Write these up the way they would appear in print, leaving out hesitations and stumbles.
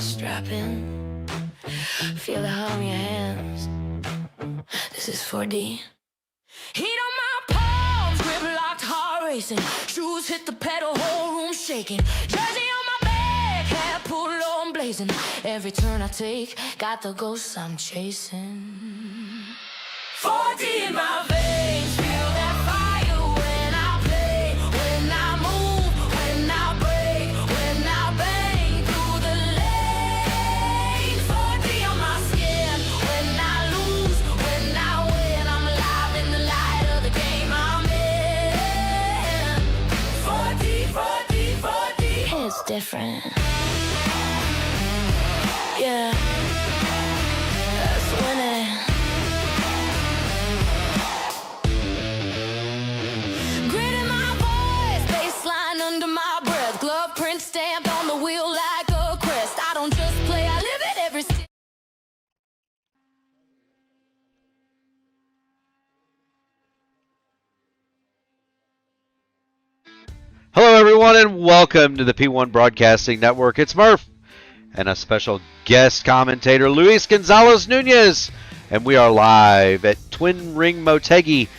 strap in. Feel the hum in your hands. This is 4D. Heat on my palms, grip locked, heart racing. Shoes hit the pedal, whole room shaking. Jersey on my back, hair pulled low and blazing. Every turn I take, got the ghosts I'm chasing. 4D in my veins, feel that fire when I play, when I move, when I break, when I bang through the lane. 4D on my skin, when I lose, when I win, I'm alive in the light of the game I'm in. 4D, 4D, 4D. It's different. Yeah, that's winning. Stamped on the wheel like a crest. I don't just play, I live it every step. Hello, everyone, and welcome to the P1 Broadcasting Network. It's Murph and a special guest commentator, Luis Gonzalez Nunez. And we are live at Twin Ring Motegi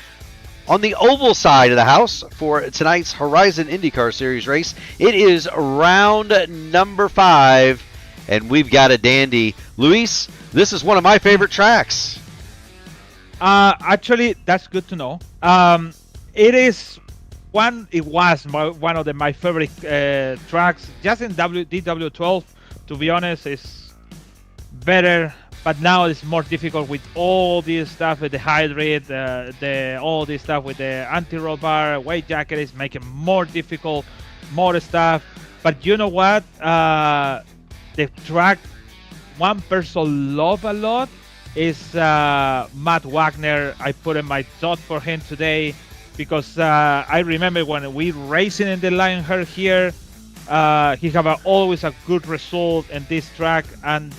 on the oval side of the house for tonight's Horizon IndyCar Series race. It is round number 5, and we've got a dandy. Luis, this is one of my favorite tracks. Actually, that's good to know. It was one of my favorite tracks. Just in DW12, to be honest, is better. But now it's more difficult with all this stuff with the hybrid, all this stuff with the anti-roll bar, weight jacket is making more difficult, more stuff. But you know what? The track one person love a lot is Matt Wagner. I put in my thought for him today because I remember when we racing in the Lionheart here, he have always a good result in this track, and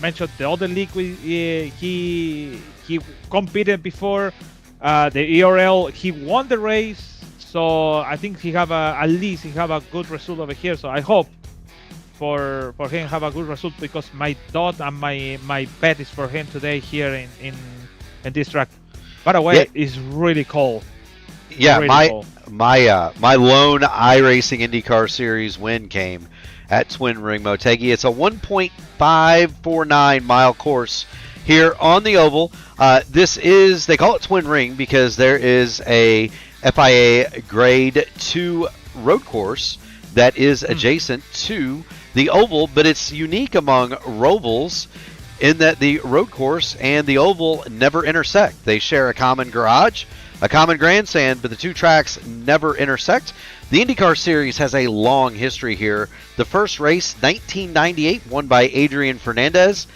mentioned the other league he competed before, the ERL. He won the race, so I think he have at least he have a good result over here. So I hope for him have a good result, because my thought and my bet is for him today here in this track. By the way, it's really cold. Yeah, really cold. my lone iRacing IndyCar Series win came at Twin Ring Motegi. It's a 1.549 mile course here on the oval. They call it Twin Ring because there is a FIA Grade 2 road course that is adjacent to the oval, but it's unique among rovals in that the road course and the oval never intersect. They share a common garage, a common grandstand, but the two tracks never intersect. The IndyCar Series has a long history here. The first race, 1998, won by Adrian Fernandez.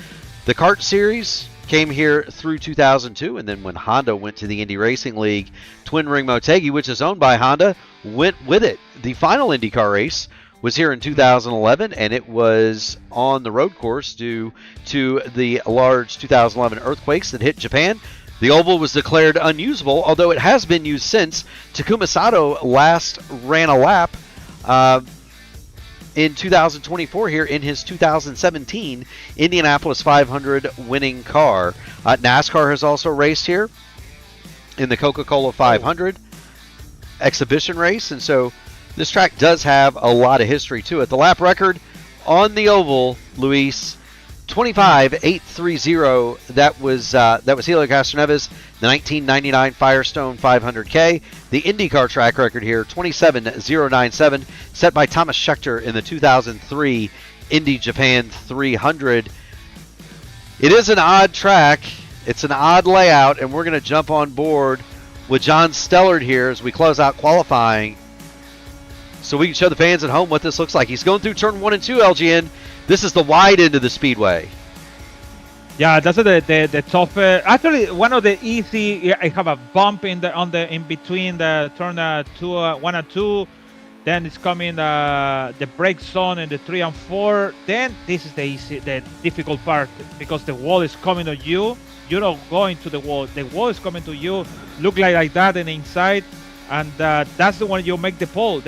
The Kart Series came here through 2002, and then when Honda went to the Indy Racing League, Twin Ring Motegi, which is owned by Honda, went with it. The final IndyCar race was here in 2011, and it was on the road course due to the large 2011 earthquakes that hit Japan. The oval was declared unusable, although it has been used since. Takuma Sato last ran a lap in 2024 here in his 2017 Indianapolis 500 winning car. NASCAR has also raced here in the Coca-Cola 500 exhibition race, and so this track does have a lot of history to it. The lap record on the oval, Luis, 25.830. That was Helio Castroneves, the 1999 Firestone 500K. The IndyCar track record here, 27.097, set by Thomas Schechter in the 2003 Indy Japan 300. It is an odd track. It's an odd layout, and we're going to jump on board with John Stellard here as we close out qualifying, so we can show the fans at home what this looks like. He's going through turn 1 and 2, LGN. This is the wide end of the speedway. Yeah, that's the top. Actually, one of the easy. I have a bump in between the turn 1 and 2. Then it's coming the brake zone in the 3 and 4. Then this is the difficult part, because the wall is coming to you. You're not going to the wall. The wall is coming to you. Look like that on the inside. And that's the one you make the pole.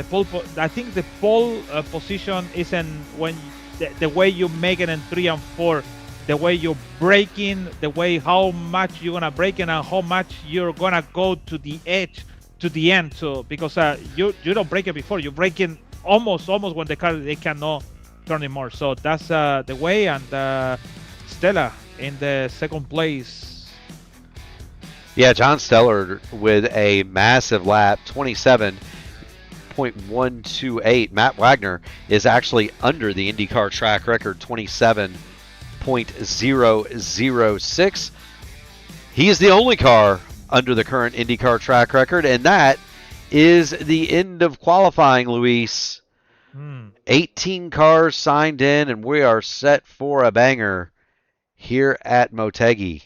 I think the pole position isn't when the way you make it in 3 and 4, the way you're braking, the way how much you're gonna brake and how much you're gonna go to the edge, to the end. So because you don't brake it before, you're braking almost when the car they cannot turn anymore. So that's the way. And Stella in the second place. Yeah, John Stellard with a massive lap, 27.128. Matt Wagner is actually under the IndyCar track record, 27.006. He is the only car under the current IndyCar track record, and that is the end of qualifying, Luis. 18 cars signed in, and we are set for a banger here at Motegi.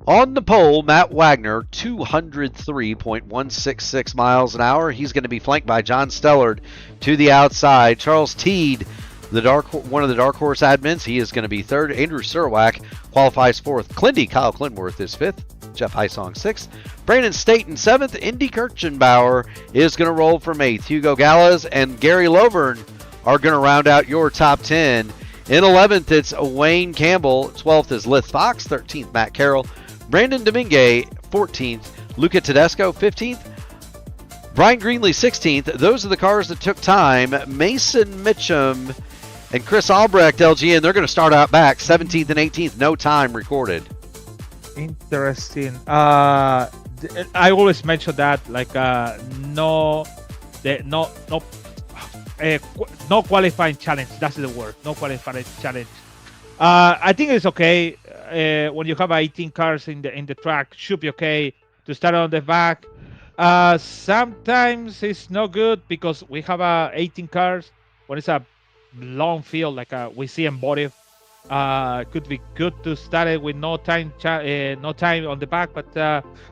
On the pole, Matt Wagner, 203.166 miles an hour. He's going to be flanked by John Stellard to the outside. Charles Teed, one of the Dark Horse admins, he is going to be third. Andrew Surwack qualifies fourth. Kyle Clinworth is fifth. Jeff Heisong sixth. Brandon Staten seventh. Indy Kirchenbauer is going to roll from eighth. Hugo Gallas and Gary Lovern are going to round out your top 10. In 11th, it's Wayne Campbell. 12th is Lith Fox. 13th, Matt Carroll. Brandon Domingue, 14th. Luca Tedesco, 15th. Brian Greenlee, 16th. Those are the cars that took time. Mason Mitchum and Chris Albrecht, LGN, they're going to start out back, 17th and 18th. No time recorded. Interesting. I always mention that, like, no qualifying challenge. That's the word. No qualifying challenge. I think it's okay when you have 18 cars in the track. Should be okay to start on the back. Sometimes it's not good because we have 18 cars when it's a long field like we see in Body. Could be good to start it with no time on the back, but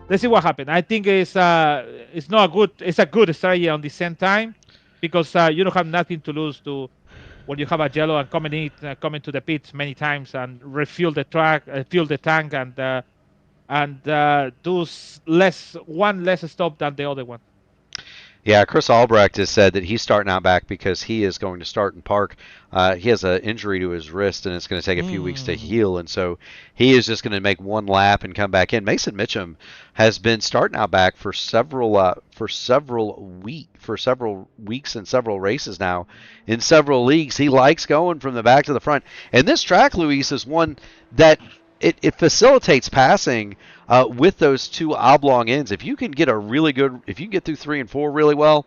let's see what happens. I think it's not a good. It's a good strategy on the same time because you don't have nothing to lose to when you have a yellow and coming to the pits many times and refuel the track, fuel the tank, and do one less stop than the other one. Yeah, Chris Albrecht has said that he's starting out back because he is going to start and park. He has an injury to his wrist, and it's going to take a few weeks to heal, and so he is just going to make one lap and come back in. Mason Mitchum has been starting out back for several weeks and several races now in several leagues. He likes going from the back to the front, and this track, Luis, is one that it facilitates passing with those two oblong ends. If you can get through 3 and 4 really well,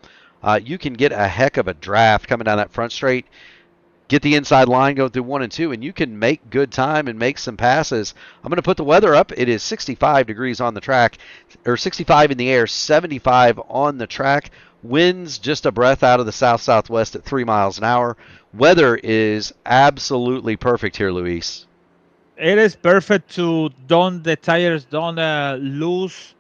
you can get a heck of a draft coming down that front straight. Get the inside line, go through 1 and 2, and you can make good time and make some passes. I'm going to put the weather up. It is 65 degrees on the track, or 65 in the air, 75 on the track. Winds just a breath out of the south-southwest at 3 miles an hour. Weather is absolutely perfect here, Luis. It is perfect to the tires don't lose.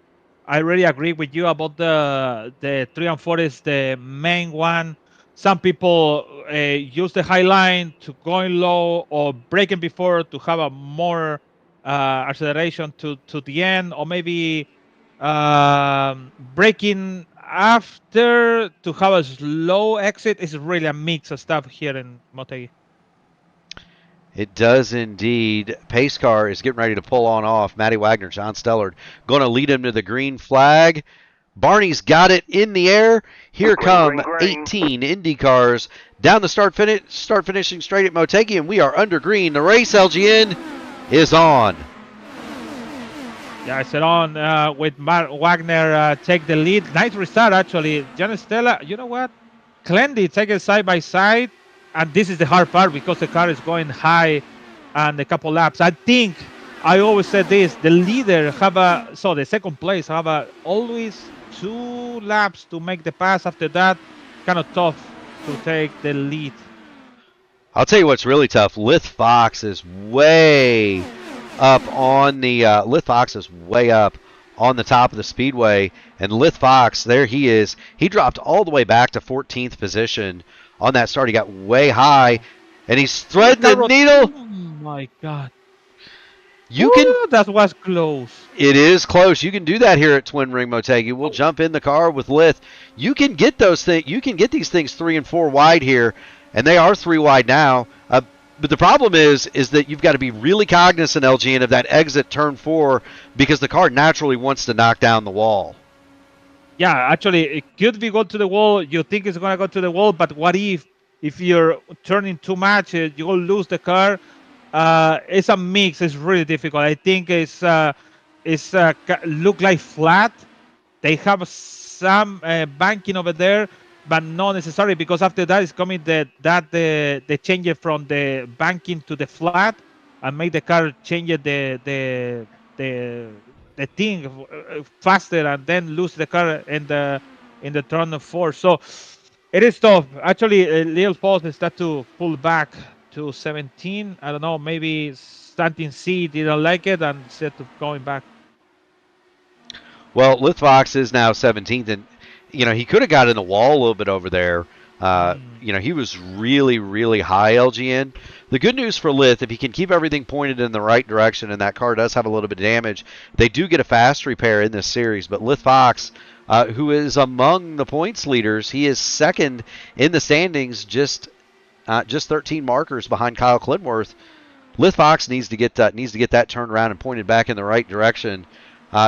I really agree with you about the 3 and 4 is the main one. Some people use the high line to going low or braking before to have a more acceleration to the end, or maybe braking after to have a slow exit. It's really a mix of stuff here in Motegi. It does indeed. Pace car is getting ready to pull on off. Matty Wagner, John Stellard, going to lead him to the green flag. Barney's got it in the air. Here come 18 Indy cars down the finishing straight at Motegi, and we are under green. The race, LGN, is on. Yeah, it's on with Matt Wagner take the lead. Nice restart, actually. John Stella, you know what? Clendy take it side by side. And this is the hard part because the car is going high and a couple laps. I think I always said this: the leader the second place have always 2 laps to make the pass. After that, kind of tough to take the lead. I'll tell you what's really tough. Lith Fox is way up on the top of the speedway, and Lith Fox, there he is. He dropped all the way back to 14th position. On that start, he got way high, and he's threading the needle. Oh, my God. You can. That was close. It is close. You can do that here at Twin Ring Motegi. We'll jump in the car with Lith. You can get those things. You can get these things 3 and 4 wide here, and they are 3 wide now. But the problem is that you've got to be really cognizant, LGN, of that exit turn 4 because the car naturally wants to knock down the wall. Yeah, actually, it could be go to the wall. You think it's gonna go to the wall, but what if you're turning too much, you will lose the car. It's a mix. It's really difficult. I think look like flat. They have some banking over there, but not necessarily because after that is coming the change it from the banking to the flat and make the car change it the the thing faster and then lose the car in the turn of 4. So it is tough. Actually, Lil Paul start to pull back to 17. I don't know, maybe starting C didn't like it and instead of going back. Well, Lithvox is now 17th, and he could have got in the wall a little bit over there. He was really, really high, LGN. The good news for Lith, if he can keep everything pointed in the right direction, and that car does have a little bit of damage, they do get a fast repair in this series. But Lithvox, who is among the points leaders, he is second in the standings, just 13 markers behind Kyle Clinworth. Lithvox needs to get that turned around and pointed back in the right direction.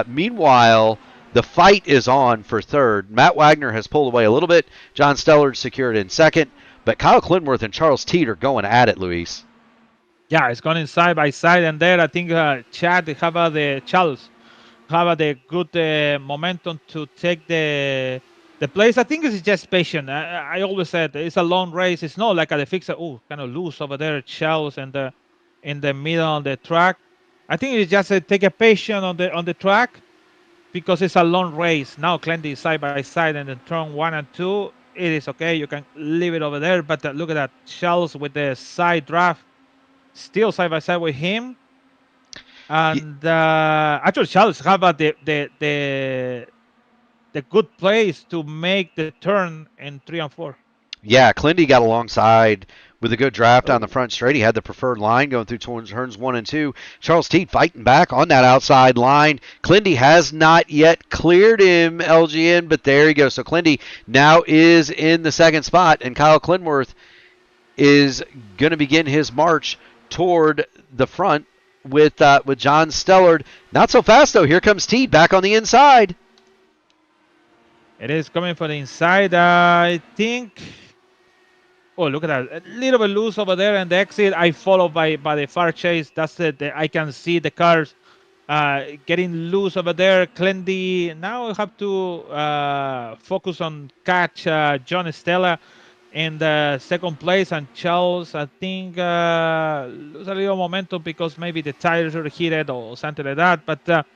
Meanwhile, the fight is on for third. Matt Wagner has pulled away a little bit. John Stellard secured in second. But Kyle Clinworth and Charles Teed are going at it, Luis. Yeah, it's going side by side. And there, I think Chad have the Charles have the good momentum to take the place. I think it's just patient. I always said it's a long race. It's not like the fixer. Oh, kind of loose over there, Charles, and in the middle on the track. I think it's just take a patient on the track because it's a long race. Now Clendy side by side and then turn 1 and 2. It is okay. You can leave it over there. But look at that. Charles with the side draft. Still side by side with him. And actually, Charles have the good place to make the turn in 3 and 4. Yeah, Clendy got alongside with a good draft on the front straight. He had the preferred line going through turns 1 and 2. Charles Teed fighting back on that outside line. Clendy has not yet cleared him, LGN, but there he goes. So Clendy now is in the second spot, and Kyle Clinworth is going to begin his march toward the front with John Stellard. Not so fast, though. Here comes Teed back on the inside. It is coming from the inside. I think... Oh, look at that. A little bit loose over there and the exit. I follow by the far chase. That's it. I can see the cars getting loose over there. Clendy now I have to focus on catch John Stella in the second place. And Charles, I think, lose a little momentum because maybe the tires are heated or something like that. But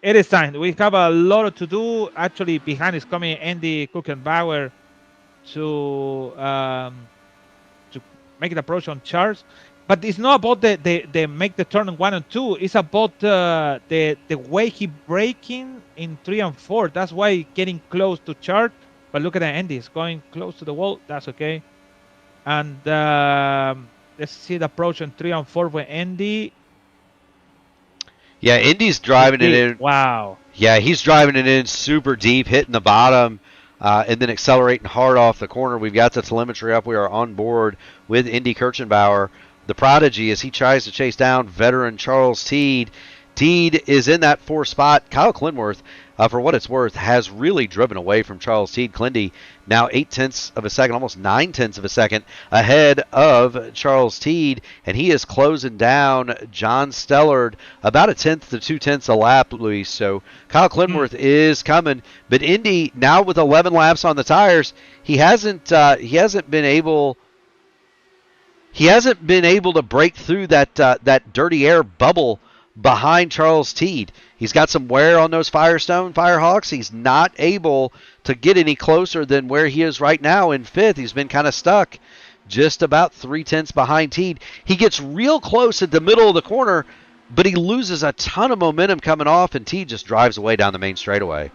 it is time. We have a lot to do. Actually, behind is coming Andy Kuchenbauer to make the approach on Charles, but it's not about the make the turn 1 and 2. It's about the way he braking in 3 and 4. That's why getting close to Charles. But look at that, Andy is going close to the wall. That's okay. And let's see the approach on 3 and 4 with Andy. Yeah, Indy's driving it in. Wow. Yeah, he's driving it in super deep, hitting the bottom. And then accelerating hard off the corner. We've got the telemetry up. We are on board with Indy Kirchenbauer, the prodigy, as he tries to chase down veteran Charles Teed. Teed is in that 4th spot. Kyle Clinworth, for what it's worth, has really driven away from Charles Teed. Clendy now 0.8 of a second, almost 0.9 of a second ahead of Charles Teed, and he is closing down John Stellard about 1/10 to 2/10 a lap, Luis. So Kyle Clinworth is coming, but Indy now with 11 laps on the tires, he hasn't been able to break through that dirty air bubble behind Charles Teed. He's got some wear on those Firestone Firehawks. He's not able to get any closer than where he is right now in 5th. He's been kind of stuck just about 0.3 behind Teed. He gets real close at the middle of the corner, but he loses a ton of momentum coming off, and Teed just drives away down the main straightaway.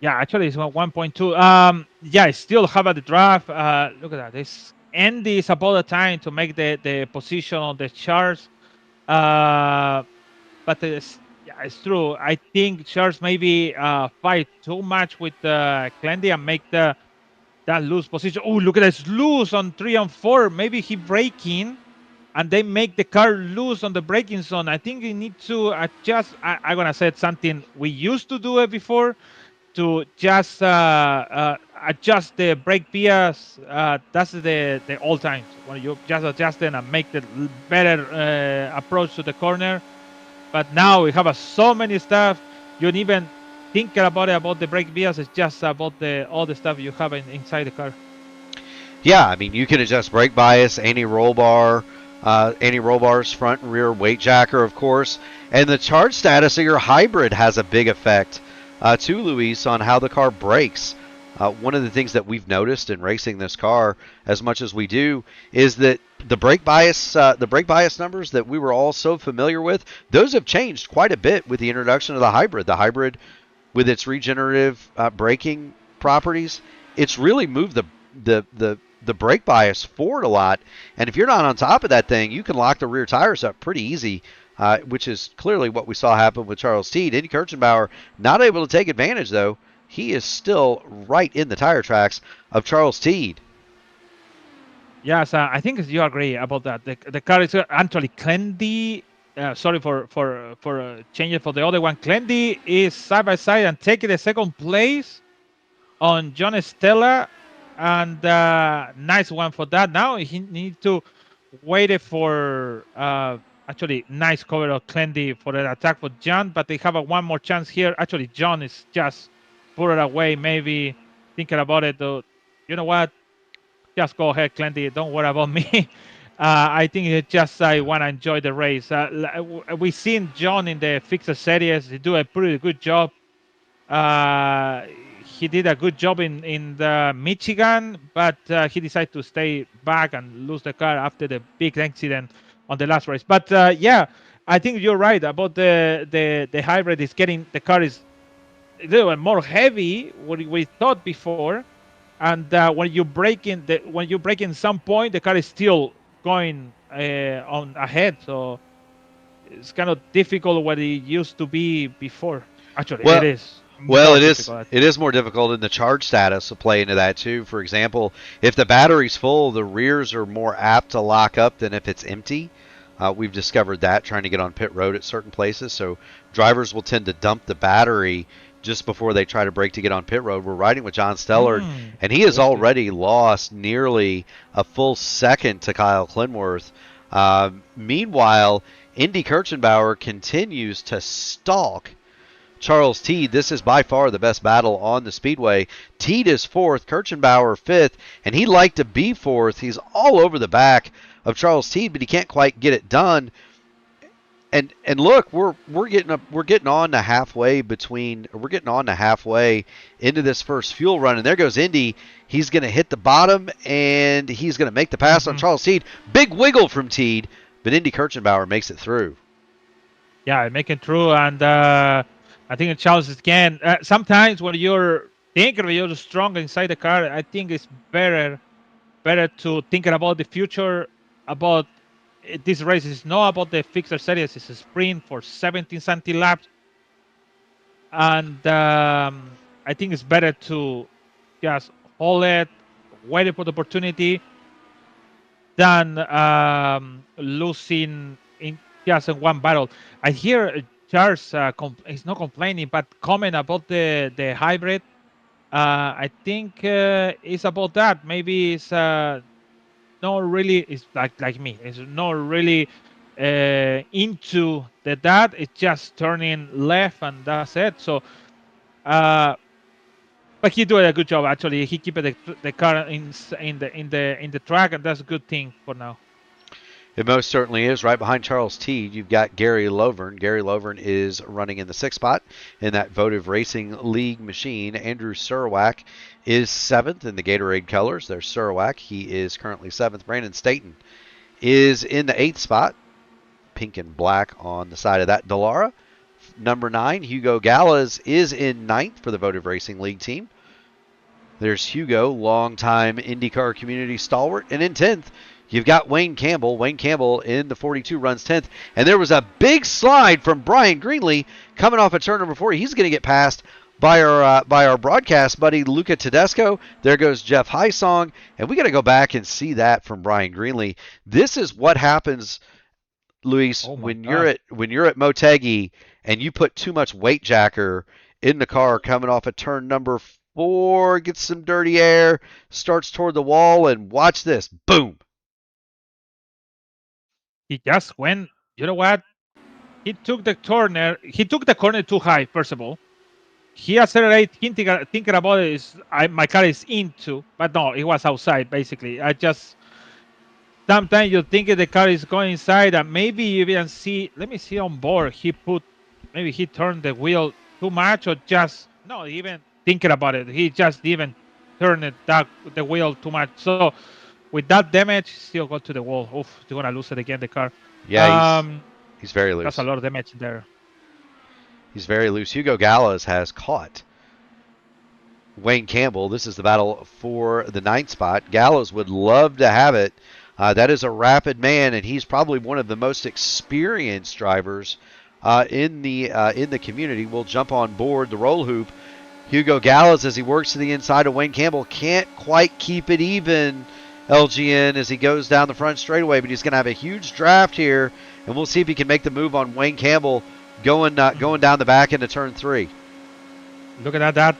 Yeah, actually it's 1.2. Yeah, I still have the draft. Look at that. Andy is about the time to make the position on the charts. But yeah, it's true. I think Charles maybe fight too much with Clendy and make that loose position. Oh, look at this loose on 3 and 4. Maybe he braking and they make the car loose on the braking zone. I think you need to adjust. I'm gonna say something we used to do it before to just adjust the brake bias. That's the old times when you just adjust it and make the better approach to the corner. But now we have so many stuff. You don't even think about it about the brake bias. It's just about all the stuff you have inside the car. Yeah, I mean, you can adjust brake bias, anti-roll bar, anti-roll bars, front and rear weight jacker, of course, and the charge status of your hybrid has a big effect too, Luis, on how the car brakes. One of the things that we've noticed in racing this car, as much as we do, is that the brake bias numbers that we were all so familiar with, those have changed quite a bit with the introduction of the hybrid. The hybrid, with its regenerative braking properties, it's really moved the brake bias forward a lot. And if you're not on top of that thing, you can lock the rear tires up pretty easy, which is clearly what we saw happen with Charles Teed. Indy Kirchenbauer not able to take advantage, though. He is still right in the tire tracks of Charles Teed. Yes, I think you agree about that. The car is actually Clendy. Sorry for changing for the other one. Clendy is side by side and taking the second place on John Stella, and nice one for that. Now he needs to wait for actually nice cover of Clendy for the attack for John, but they have one more chance here. Actually, John is just put it away. Maybe thinking about it, though. You know what? Just go ahead, Clendy. Don't worry about me. I think it's just I want to enjoy the race. We've seen John in the fixer series. He do a pretty good job. Uh, he did a good job in the Michigan, but he decided to stay back and lose the car after the big accident on the last race. But yeah, I think you're right about the hybrid is getting the car is a little bit more heavy what we thought before, and when you break in some point, the car is still going on ahead. So it's kind of difficult what it used to be before. Actually, Well, it is Well, more it is. difficult. It is more difficult, and the charge status will play into that too. For example, if the battery's full, the rears are more apt to lock up than if it's empty. We've discovered that trying to get on pit road at certain places. So drivers will tend to dump the battery just before they try to brake to get on pit road. We're riding with John Stellard, and he has already lost nearly a full second to Kyle Clinworth. Meanwhile, Indy Kirchenbauer continues to stalk Charles Teed. This is by far the best battle on the speedway. Teed is fourth, Kirchenbauer fifth, and he'd like to be fourth. He's all over the back of Charles Teed, but he can't quite get it done. And look, we're getting on to halfway into this first fuel run, and there goes Indy. He's going to hit the bottom, and he's going to make the pass on Charles Teed. Big wiggle from Teed, but Indy Kirchenbauer makes it through. Yeah, make it through, and I think Charles again. Sometimes when you're thinking you're strong inside the car, I think it's better to thinking about the future. About this race is not about the fixer series. It's a sprint for 17 centi laps, and I think it's better to just hold it, wait for the opportunity, than losing in just in one battle. I hear Charles is not complaining, but comment about the hybrid. I think it's about that. Maybe it's not really. It's like me. It's not really into that. It's just turning left and that's it. So, but he doing a good job actually. He keep the car in the track, and that's a good thing for now. It most certainly is. Right behind Charles Teed, you've got Gary Lovern. Gary Lovern is running in the sixth spot in that Votive Racing League machine. Andrew Surowac is seventh in the Gatorade colors. There's Surowac. He is currently seventh. Brandon Staten is in the eighth spot, pink and black on the side of that. Dallara, number 9. Hugo Gallas is in ninth for the Votive Racing League team. There's Hugo, longtime IndyCar community stalwart. And in 10th, You've got Wayne Campbell. Wayne Campbell in the 42 runs 10th. And there was a big slide from Brian Greenlee coming off of turn number 4. He's going to get passed by our broadcast buddy Luca Tedesco. There goes Jeff Hysong. And we got to go back and see that from Brian Greenlee. This is what happens, Luis, when you're at Motegi and you put too much weight jacker in the car coming off of turn number 4, gets some dirty air, starts toward the wall, and watch this. Boom. He just went, you know what? He took the corner. He took the corner too high, first of all. He accelerated, thinking about it, my car is into, but no, it was outside, basically. Sometimes you think the car is going inside, and maybe you even see, let me see on board, maybe he turned the wheel too much, or just, no, even thinking about it. He just even turned the wheel too much. So, with that damage, still got to the wall. Oof, you're going to lose it again, the car. Yeah, he's very loose. That's a lot of damage there. He's very loose. Hugo Gallas has caught Wayne Campbell. This is the battle for the 9th spot. Gallas would love to have it. That is a rapid man, and he's probably one of the most experienced drivers in the community. We'll jump on board the roll hoop. Hugo Gallas, as he works to the inside of Wayne Campbell, can't quite keep it even, LGN, as he goes down the front straightaway, but he's going to have a huge draft here, and we'll see if he can make the move on Wayne Campbell going down the back into turn 3. Look at that.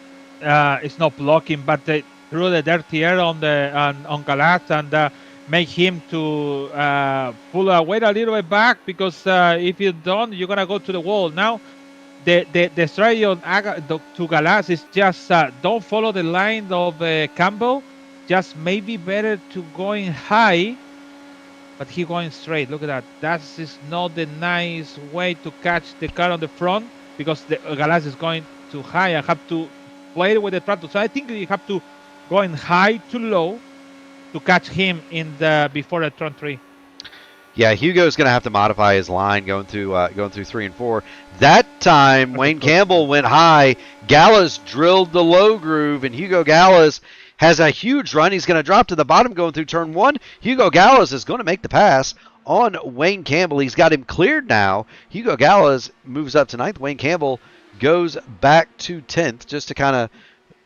It's not blocking, but they threw the dirty air on Gallas and make him to pull away a little bit back, because if you don't, you're going to go to the wall. Now, the strategy to Gallas is just don't follow the line of Campbell. Just maybe better to going high, but he going straight. Look at that. That is not the nice way to catch the car on the front, because the Gallas is going too high. I have to play with the throttle. So I think you have to going high to low to catch him before the turn 3. Yeah, Hugo's going to have to modify his line going through 3 and 4. That time, Wayne Campbell went high. Gallas drilled the low groove, and Hugo Gallas has a huge run. He's going to drop to the bottom going through turn 1. Hugo Gallas is going to make the pass on Wayne Campbell. He's got him cleared now. Hugo Gallas moves up to 9th. Wayne Campbell goes back to 10th, just to kind of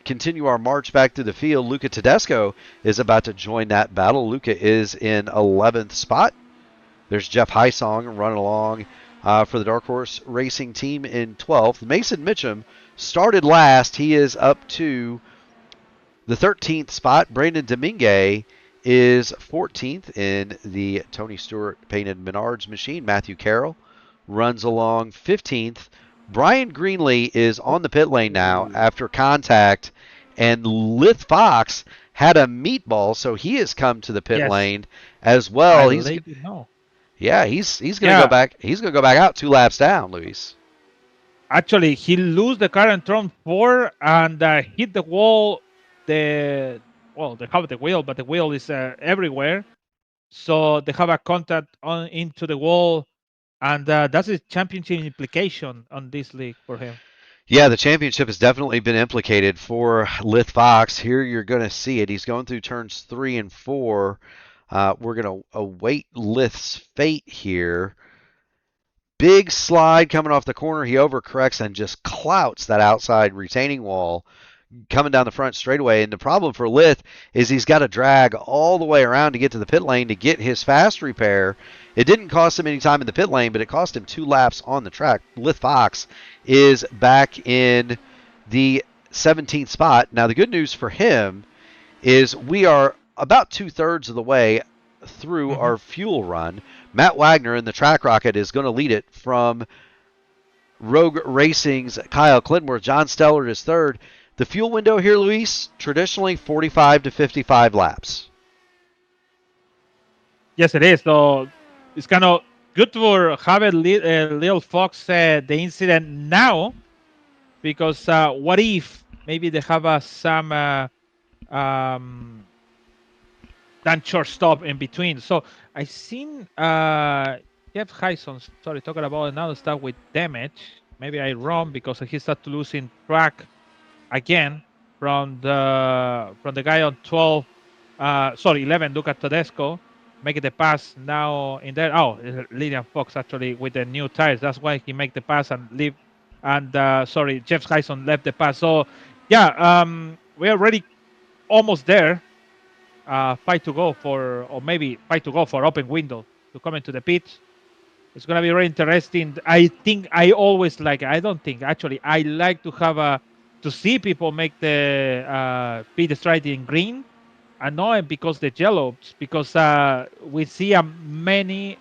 continue our march back through the field. Luca Tedesco is about to join that battle. Luca is in 11th spot. There's Jeff Hysong running along for the Dark Horse Racing team in 12th. Mason Mitchum started last. He is up to the 13th spot. Brandon Domingue is 14th in the Tony Stewart painted Menards machine. Matthew Carroll runs along 15th. Brian Greenlee is on the pit lane now after contact, and Lith Fox had a meatball, so he has come to the pit lane as well. He's going to go back. He's going to go back out 2 laps down, Luis. Actually, he lose the car in turn 4 and hit the wall. They have the wheel, but the wheel is everywhere. So they have a contact into the wall, and that's a championship implication on this league for him. Yeah, the championship has definitely been implicated for Lith Fox. Here you're going to see it. He's going through turns 3 and 4. We're going to await Lith's fate here. Big slide coming off the corner. He overcorrects and just clouts that outside retaining wall coming down the front straightaway. And the problem for Lith is he's got to drag all the way around to get to the pit lane to get his fast repair. It didn't cost him any time in the pit lane, but it cost him 2 laps on the track. Lith Fox is back in the 17th spot. Now, the good news for him is we are about 2/3 of the way through our fuel run. Matt Wagner in the Track Rocket is going to lead it from Rogue Racing's Kyle Clintworth. John Stellard is 3rd. The fuel window here, Luis, traditionally 45 to 55 laps. Yes, it is. So it's kind of good for having Lil Fox the incident now, because what if maybe they have some short stop in between. So I seen Jeff Hyson, talking about another stuff with damage. Maybe I wrong, because he started losing track again from the guy on 11, Luca Tedesco. make the pass now in there. Oh, Lilian Fox actually with the new tires. That's why he make the pass and leave. And sorry, Jeff Hyson left the pass. So yeah, we're already almost there. Five to go for, or maybe five to go for open window to come into the pit. It's gonna be very interesting. I think I always like. I don't think actually. I like to have a to see people make the pit strategy in green, and not because the yellows, because we see many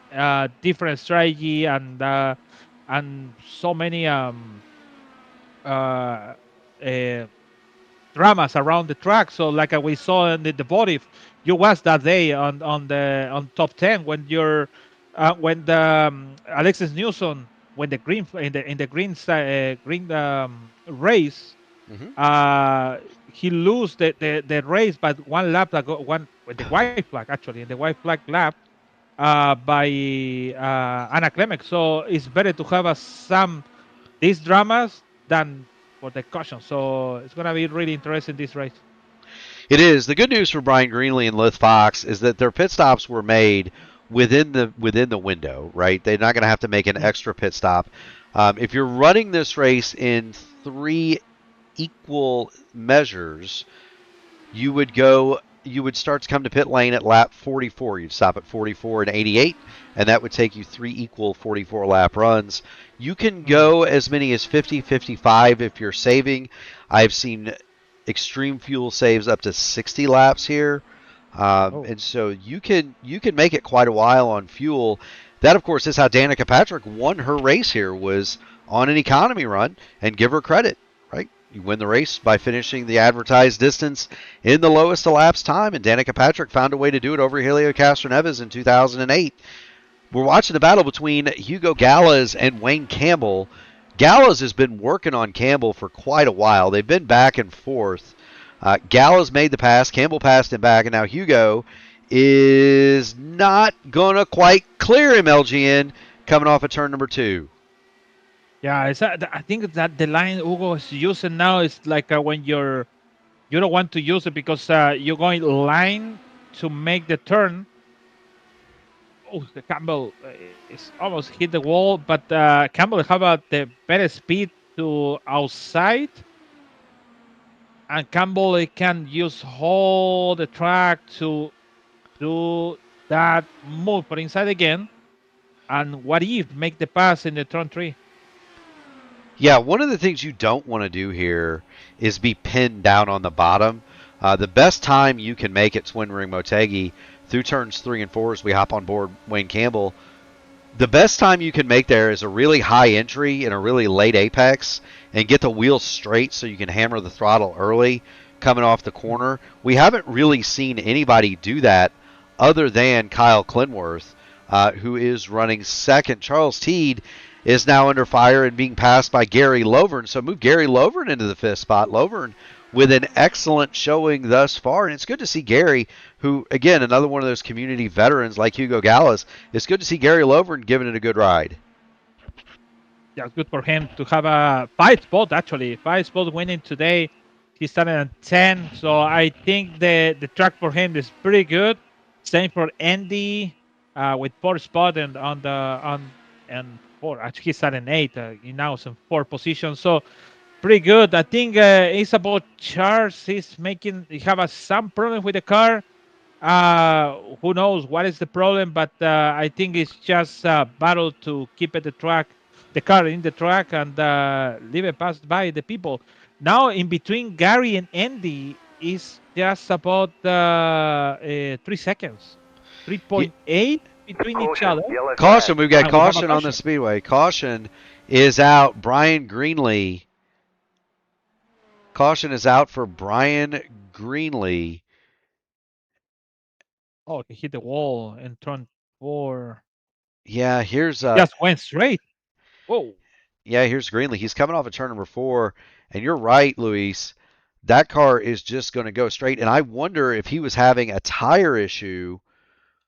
different strategy and so many uh, uh, dramas around the track. So like we saw in the body, you was that day on top 10 when you're when the Alexis Newsom when the green in the green green race Hmm. uh, he lose the race by one lap ago, one with the white flag actually in the white flag lap by Anna Clement. So it's better to have some these dramas than for the caution. So it's gonna be really interesting this race. It is. The good news for Brian Greenlee and Lith Fox is that their pit stops were made within the window, right? They're not going to have to make an Mm. extra pit stop. If you're running this race in three equal measures, you would start to come to pit lane at lap 44. You'd stop at 44 and 88, and that would take you three equal 44 lap runs. You can Mm. go as many as 50, 55 if you're saving. I've seen extreme fuel saves up to 60 laps here. Oh, And so you can make it quite a while on fuel. That of course is how Danica Patrick won her race here, was on an economy run, and give her credit, right? You win the race by finishing the advertised distance in the lowest elapsed time, and Danica Patrick found a way to do it over Helio Castroneves in 2008. We're watching the battle between Hugo Gallas and Wayne Campbell. Gallas has been working on Campbell for quite a while. They've been back and forth. Gallas made the pass. Campbell passed him back, and now Hugo is not going to quite clear him, LGN, coming off of turn number 2. yeah. I think that the line Hugo is using now is like when you don't want to use it because you're going line to make the turn. Oh, the Campbell is almost hit the wall, but Campbell have the better speed to outside, and Campbell can use all the track to do that move for inside again. And what if make the pass in the turn 3? Yeah, one of the things you don't want to do here is be pinned down on the bottom. The best time you can make it Twin Ring Motegi through turns 3 and 4 as we hop on board Wayne Campbell. The best time you can make there is a really high entry and a really late apex and get the wheels straight so you can hammer the throttle early coming off the corner. We haven't really seen anybody do that other than Kyle Clinworth, who is running second. Charles Teed is now under fire and being passed by Gary Lovern. So move Gary Lovern into the 5th spot. Lovern with an excellent showing thus far. And it's good to see Gary, who, again, another one of those community veterans like Hugo Gallas. It's good to see Gary Lovern giving it a good ride. Yeah, good for him to have a 5 spot actually. 5 spot winning today. He started at 10, so I think the track for him is pretty good. Same for Andy with 4 spot and on the on and 4. Actually, he started in 8. He now is in 4 positions, so pretty good. I think it's about Charles. He's making he have some problem with the car. Who knows what is the problem? But I think it's just a battle to keep it the car in the track, and leave it pass by the people. Now, in between Gary and Andy is just about 3 seconds, 3.8 between each other. Caution, we've got And we have a caution on the caution. speedway. Caution is out. Brian Greenlee. Caution is out for Brian Greenlee. Oh, he hit the wall in turn 4. Yeah, here's He just went straight. Whoa. here's Greenlee. He's coming off of turn number 4, and you're right, Luis. That car is just going to go straight. And I wonder if he was having a tire issue.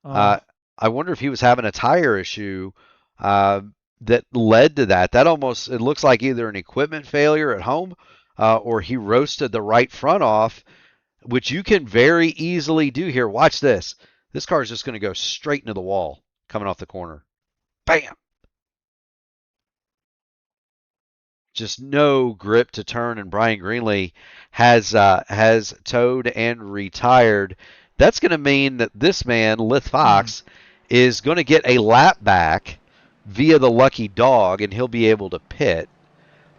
Uh, Uh, I wonder if he was having a tire issue uh, that led to that. That almost it looks like either an equipment failure at home or he roasted the right front off, which you can very easily do here. Watch this. This car is just going to go straight into the wall coming off the corner. Bam! Just no grip to turn, and Brian Greenlee has towed and retired. That's going to mean that this man, Lith Fox, is going to get a lap back via the lucky dog, and he'll be able to pit.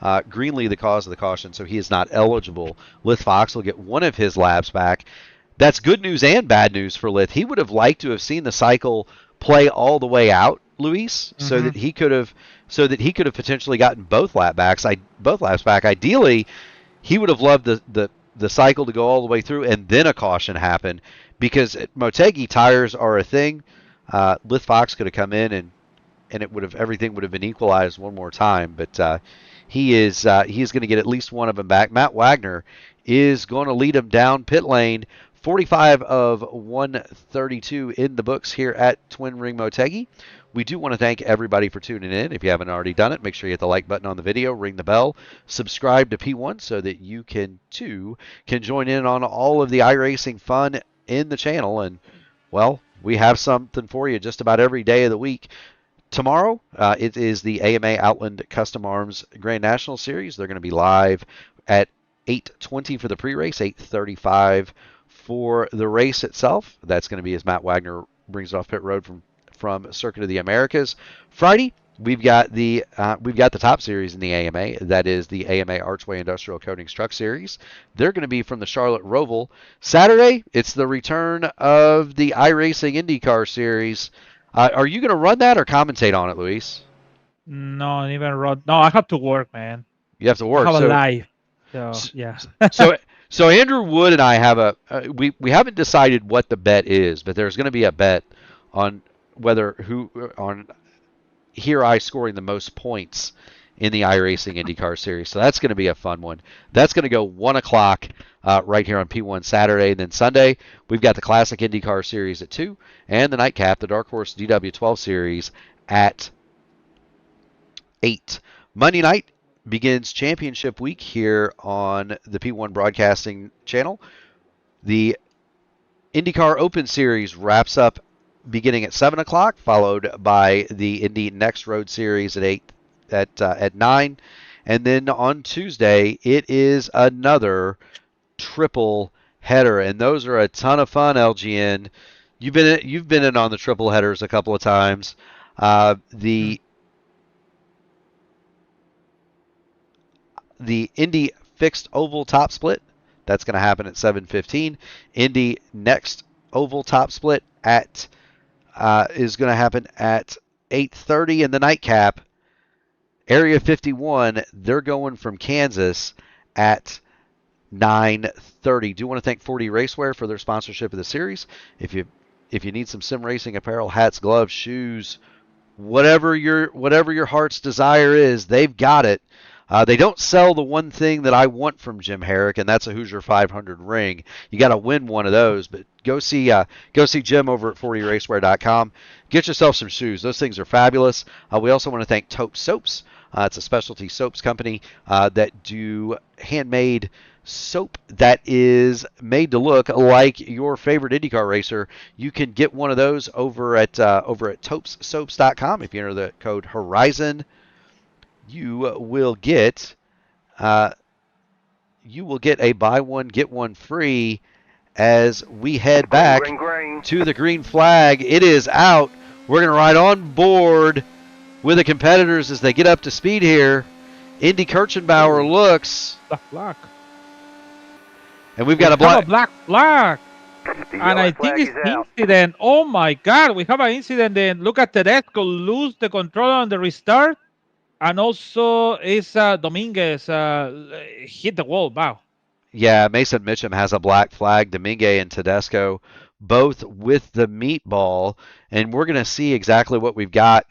Greenlee, the cause of the caution, so he is not eligible. Lith Fox will get one of his laps back. That's good news and bad news for Lith. He would have liked to have seen the cycle play all the way out, Luis, so that he could have potentially gotten both laps back. Ideally, he would have loved the cycle to go all the way through and then a caution happen, because at Motegi tires are a thing. Lith Fox could have come in and everything would have been equalized one more time, but he is going to get at least one of them back. Matt Wagner is going to lead him down pit lane. 45 of 132 in the books here at Twin Ring Motegi. We do want to thank everybody for tuning in. If you haven't already done it, make sure you hit the like button on the video, ring the bell, subscribe to P1 so that you can join in on all of the iRacing fun in the channel. And, well, we have something for you just about every day of the week. Tomorrow, it is the AMA Outland Custom Arms Grand National Series. They're going to be live at 8:20 for the pre-race, 8:35 for the race itself. That's going to be as Matt Wagner brings it off pit road from Circuit of the Americas. Friday, we've got the top series in the AMA. That is the AMA Archway Industrial Coatings Truck Series. They're going to be from the Charlotte Roval. Saturday, it's the return of the iRacing IndyCar Series. Are you going to run that or commentate on it, Luis? No, even run. No, I have to work, man. You have to work. I have a life. So yeah. So Andrew Wood and I have we haven't decided what the bet is, but there's going to be a bet on I scoring the most points in the iRacing IndyCar Series. So that's going to be a fun one. That's going to go 1 o'clock right here on P1 Saturday. And then Sunday, we've got the Classic IndyCar Series at 2, and the Nightcap, the Dark Horse DW12 Series at 8. Monday night begins championship week here on the P1 Broadcasting channel. The IndyCar Open Series wraps up beginning at 7 o'clock, followed by the Indy Next Road Series at 9. And then on Tuesday, it is another triple header, and those are a ton of fun, LGN. You've been in on the triple headers a couple of times. The Indy Fixed Oval Top Split, that's going to happen at 7:15. Indy Next Oval Top Split is going to happen at 8:30. And the Nightcap, Area 51, they're going from Kansas at 9:30. Do want to thank 4D Racewear for their sponsorship of the series. If you need some sim racing apparel, hats, gloves, shoes, whatever your heart's desire is, they've got it. They don't sell the one thing that I want from Jim Herrick, and that's a Hoosier 500 ring. You got to win one of those, but go see Jim over at 40racewear.com. Get yourself some shoes. Those things are fabulous. We also want to thank Taupe Soaps. It's a specialty soaps company that do handmade soap that is made to look like your favorite IndyCar racer. You can get one of those over at taupessoaps.com. If you enter the code Horizon, you will get a buy one get one free as we head back to the green flag. It is out. We're going to ride on board with the competitors as they get up to speed here. Indy Kirchenbauer looks. Black. And we've got a black flag. And I think it's incident. Oh my God, we have an incident. Then look at Tedesco lose the control on the restart. And also, it's Dominguez hit the wall. Wow. Yeah, Mason Mitchum has a black flag. Dominguez and Tedesco both with the meatball. And we're going to see exactly what we've got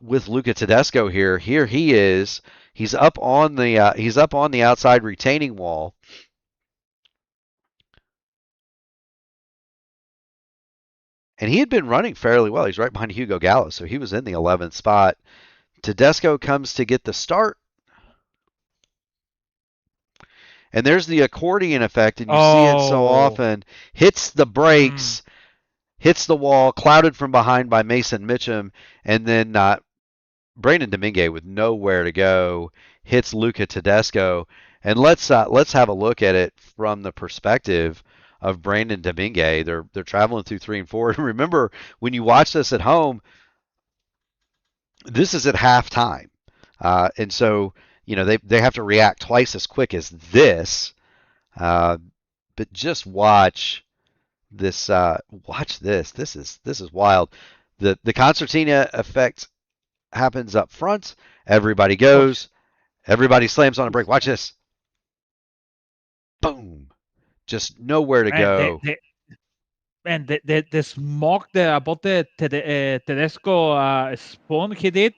with Luca Tedesco here. Here he is. He's up on the outside retaining wall. And he had been running fairly well. He's right behind Hugo Gallo, so he was in the 11th spot. Tedesco comes to get the start. And there's the accordion effect, and you see it so often. Hits the brakes, hits the wall, clouded from behind by Mason Mitchum, and then Brandon Domingue with nowhere to go hits Luca Tedesco. And let's have a look at it from the perspective of Brandon Domingue. They're traveling through 3 and 4. And remember, when you watch this at home, this is at halftime, and so they have to react twice as quick as this. Uh, but just watch this. Watch this. This is wild. The concertina effect happens up front. Everybody Oh, goes. Everybody slams on a brake. Watch this. Boom. Just nowhere to man, go. the smoke about the Tedesco spoon he did,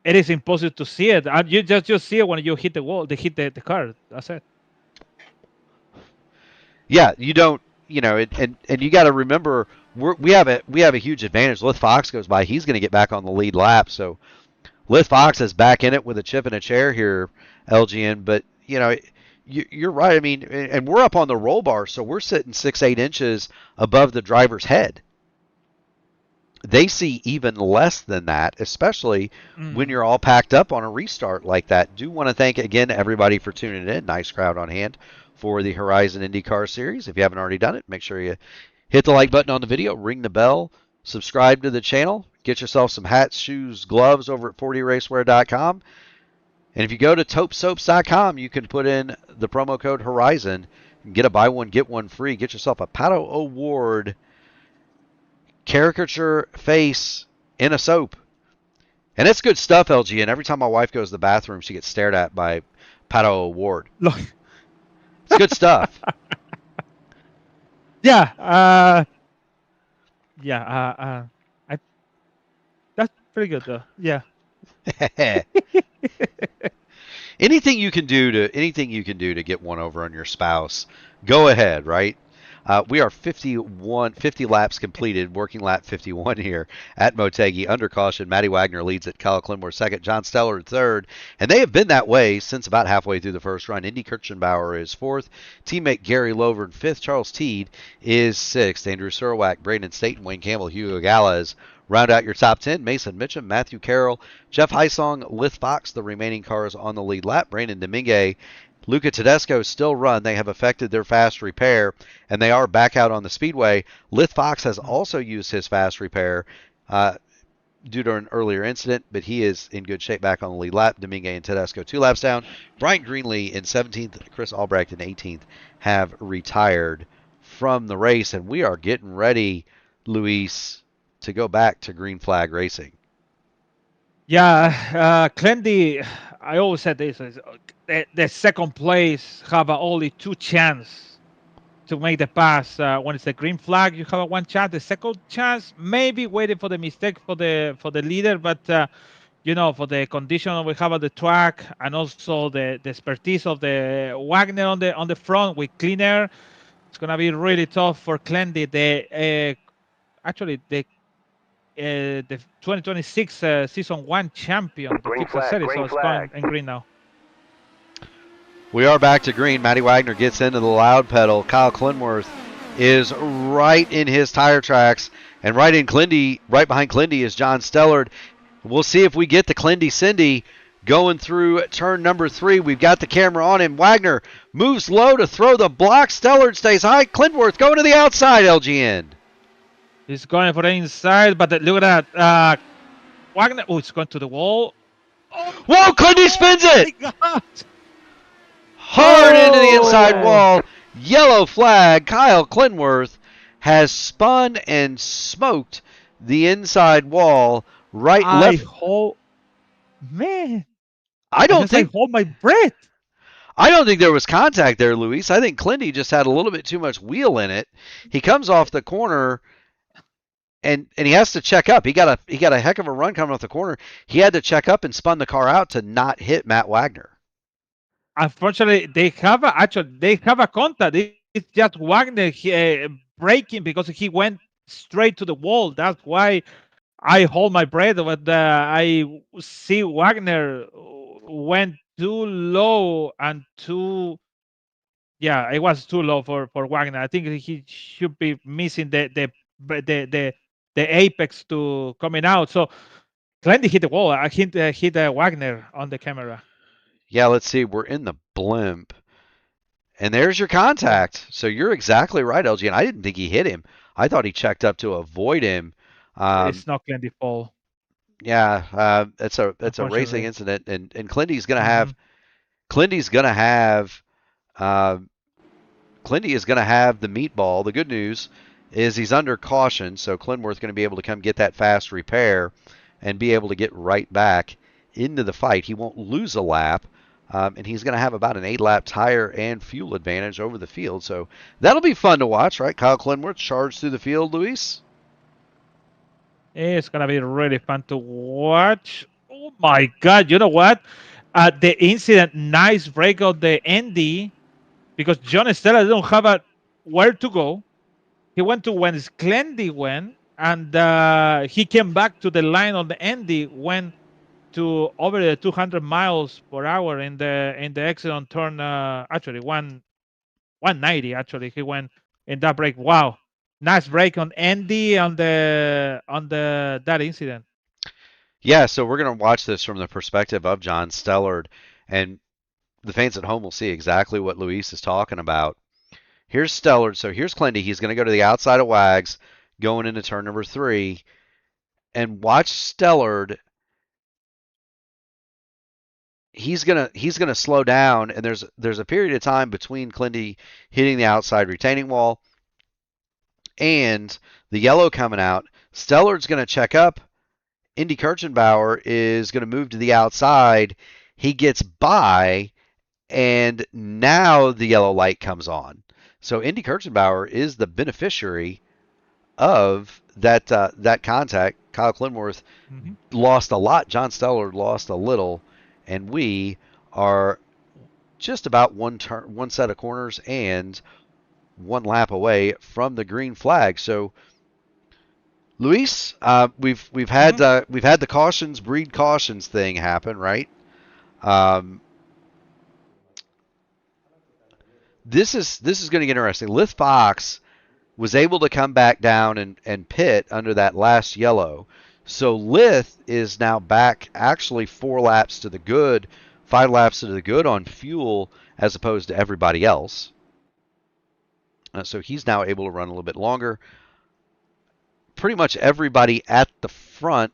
it is impossible to see it. And you just see it when you hit the wall, they hit the car. That's it. Yeah, you don't. And you got to remember we have a huge advantage. Lith Fox goes by. He's going to get back on the lead lap. So Lith Fox is back in it with a chip and a chair here, LGN. But you're right. I mean, and we're up on the roll bar, so we're sitting 6-8 inches above the driver's head. They see even less than that, especially when you're all packed up on a restart like that. Do want to thank again everybody for tuning in. Nice crowd on hand for the Horizon IndyCar Series. If you haven't already done it, make sure you hit the like button on the video, ring the bell, subscribe to the channel, get yourself some hats, shoes, gloves over at 40racewear.com. And if you go to taupesoaps.com, you can put in the promo code Horizon and get a buy one, get one free. Get yourself a Pato Award caricature face in a soap. And it's good stuff, LG. And every time my wife goes to the bathroom, she gets stared at by Pato Award. Look, It's good stuff. yeah, I that's pretty good though. Yeah. anything you can do to get one over on your spouse, go ahead, right? We are 50 laps completed, working lap 51 here at Motegi. Under caution, Matty Wagner leads it, Kyle Clinmore second, John Stellar third, and they have been that way since about halfway through the first run. Indy Kirchenbauer is fourth, teammate Gary Lovern fifth, Charles Teed is sixth, Andrew Surwack, Brandon Staten, Wayne Campbell, Hugo Galaz round out your top 10. Mason Mitchum, Matthew Carroll, Jeff Heisong, Lith Fox, the remaining cars on the lead lap. Brandon Domingue, Luca Tedesco still run. They have affected their fast repair, and they are back out on the speedway. Lith Fox has also used his fast repair due to an earlier incident, but he is in good shape back on the lead lap. Domingue and Tedesco 2 laps down. Brian Greenlee in 17th, Chris Albrecht in 18th have retired from the race, and we are getting ready, Luis, to go back to green flag racing. Yeah, Clendy, I always said this, the second place have only two chance to make the pass. When it's a green flag, you have a one chance. The second chance, maybe waiting for the mistake for the leader, but for the condition we have on the track and also the expertise of the Wagner on the front with clean air, it's gonna be really tough for Clendy. The 2026 season one champion, the Texas Series, so it's going in green now. We are back to green. Matty Wagner gets into the loud pedal. Kyle Clinworth is right in his tire tracks, and right behind Clindy is John Stellard. We'll see if we get the Clindy Cindy going through turn number 3. We've got the camera on him. Wagner moves low to throw the block. Stellard stays high. Clinworth going to the outside, LGN. He's going for the inside, but look at that. Wagner, it's going to the wall. Oh, whoa, Clindy spins it! Hard into the inside wall. Yellow flag. Kyle Clinworth has spun and smoked the inside wall. Left. I hold my breath. I don't think there was contact there, Luis. I think Clindy just had a little bit too much wheel in it. He comes off the corner and he has to check up. He got a heck of a run coming off the corner. He had to check up and spun the car out to not hit Matt Wagner. Unfortunately, they have a contact. It's just Wagner braking because he went straight to the wall. That's why I hold my breath. But I see Wagner went too low and too. Yeah, it was too low for Wagner. I think he should be missing the the apex to coming out. So Glendy hit the wall. I hit Wagner on the camera. Yeah, let's see. We're in the blimp. And there's your Yeah, contact. So you're exactly right, LG. And I didn't think he hit him. I thought he checked up to avoid him. Um, it's not Glendy fall, yeah, it's a racing unfortunately. incident, and Clindy's gonna Hmm. have Clindy's gonna have uh, Clindy is gonna have the meatball. The good news is he's under caution, so Clinworth's gonna be able to come get that fast repair and be able to get right back into the fight. He won't lose a lap. And he's going to have about an 8-lap tire and fuel advantage over the field. So that'll be fun to watch, right? Kyle Clinworth charged through the field, Luis. It's gonna be really fun to watch. Oh my God! You know what? The incident, nice break of the Indy because John Stella didn't have where to go. He went to when Glendy went, and he came back to the line on the Indy, went to over the 200 miles per hour in the exit on turn. Actually, 190. Actually, he went in that break. Wow, nice break on Andy on the that incident. Yeah, so we're going to watch this from the perspective of John Stellard, and the fans at home will see exactly what Luis is talking about. Here's Stellard. So here's Clindy. He's going to go to the outside of Wags going into turn number 3. And watch Stellard. He's gonna slow down, and there's a period of time between Clindy hitting the outside retaining wall and the yellow coming out. Stellard's gonna check up. Indy Kirchenbauer is gonna move to the outside. He gets by, and now the yellow light comes on. So Indy Kirchenbauer is the beneficiary of that contact. Kyle Clinworth Hmm. lost a lot. John Stellard lost a little, and we are just about one set of corners and one lap away from the green flag. So, Luis, Hmm. we've had the cautions breed cautions thing happen, right? Um, this is going to get interesting. Lith Fox was able to come back down and pit under that last yellow. So Lith is now back actually 4 laps to the good, 5 laps to the good on fuel as opposed to everybody else. So he's now able to run a little bit longer. Pretty much everybody at the front,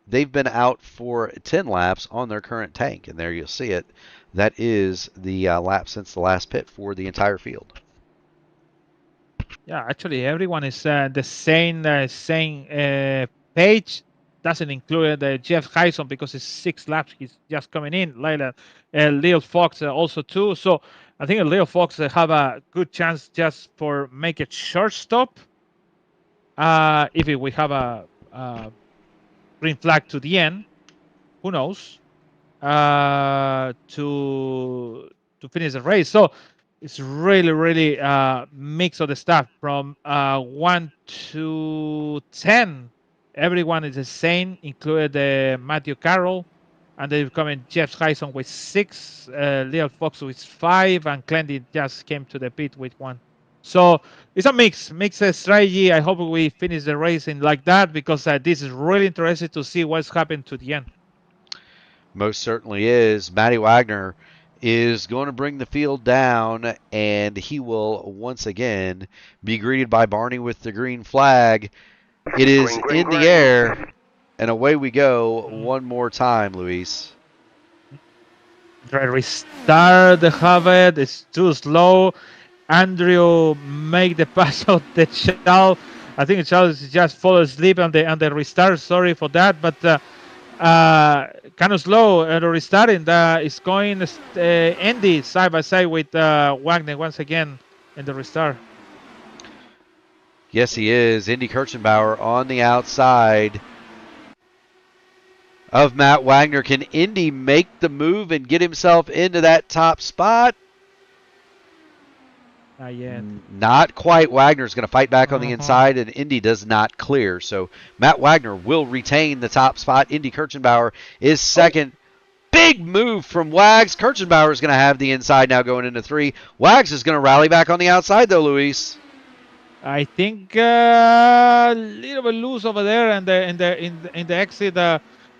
they've been out for 10 laps on their current tank. And there you'll see it. That is the lap since the last pit for the entire field. Yeah, actually, everyone is the same page. Doesn't include Jeff Hyson because it's 6 laps. He's just coming in. Later, Leo Fox also too. So I think Leo Fox have a good chance just for make a short stop. If we have a green flag to the end, who knows? To finish the race. So it's really mix of the stuff from 1 to 10. Everyone is the same, included Matthew Carroll, and they've coming Jeff Hyson with 6, Leo Fox with 5, and Clendy just came to the pit with 1. So it's a mix strategy. I hope we finish the racing like that because this is really interesting to see what's happened to the end. Most certainly is. Matty Wagner is going to bring the field down, and he will once again be greeted by Barney with the green flag. It is in the air, and away we go one more time, Luis. Try restart the Harvard. It's too slow. Andrew make the pass out the Charles. I think Charles just fall asleep on the restart. Sorry for that, but kind of slow restarting. It's going Andy side by side with Wagner once again in the restart. Yes, he is. Indy Kirchenbauer on the outside of Matt Wagner. Can Indy make the move and get himself into that top spot? Not yet. Not quite. Wagner's going to fight back on the Uh-huh. inside, and Indy does not clear. So Matt Wagner will retain the top spot. Indy Kirchenbauer is second. Big move from Wags. Kirchenbauer is going to have the inside now going into 3. Wags is going to rally back on the outside, though, Luis. I think a little bit loose over there in the exit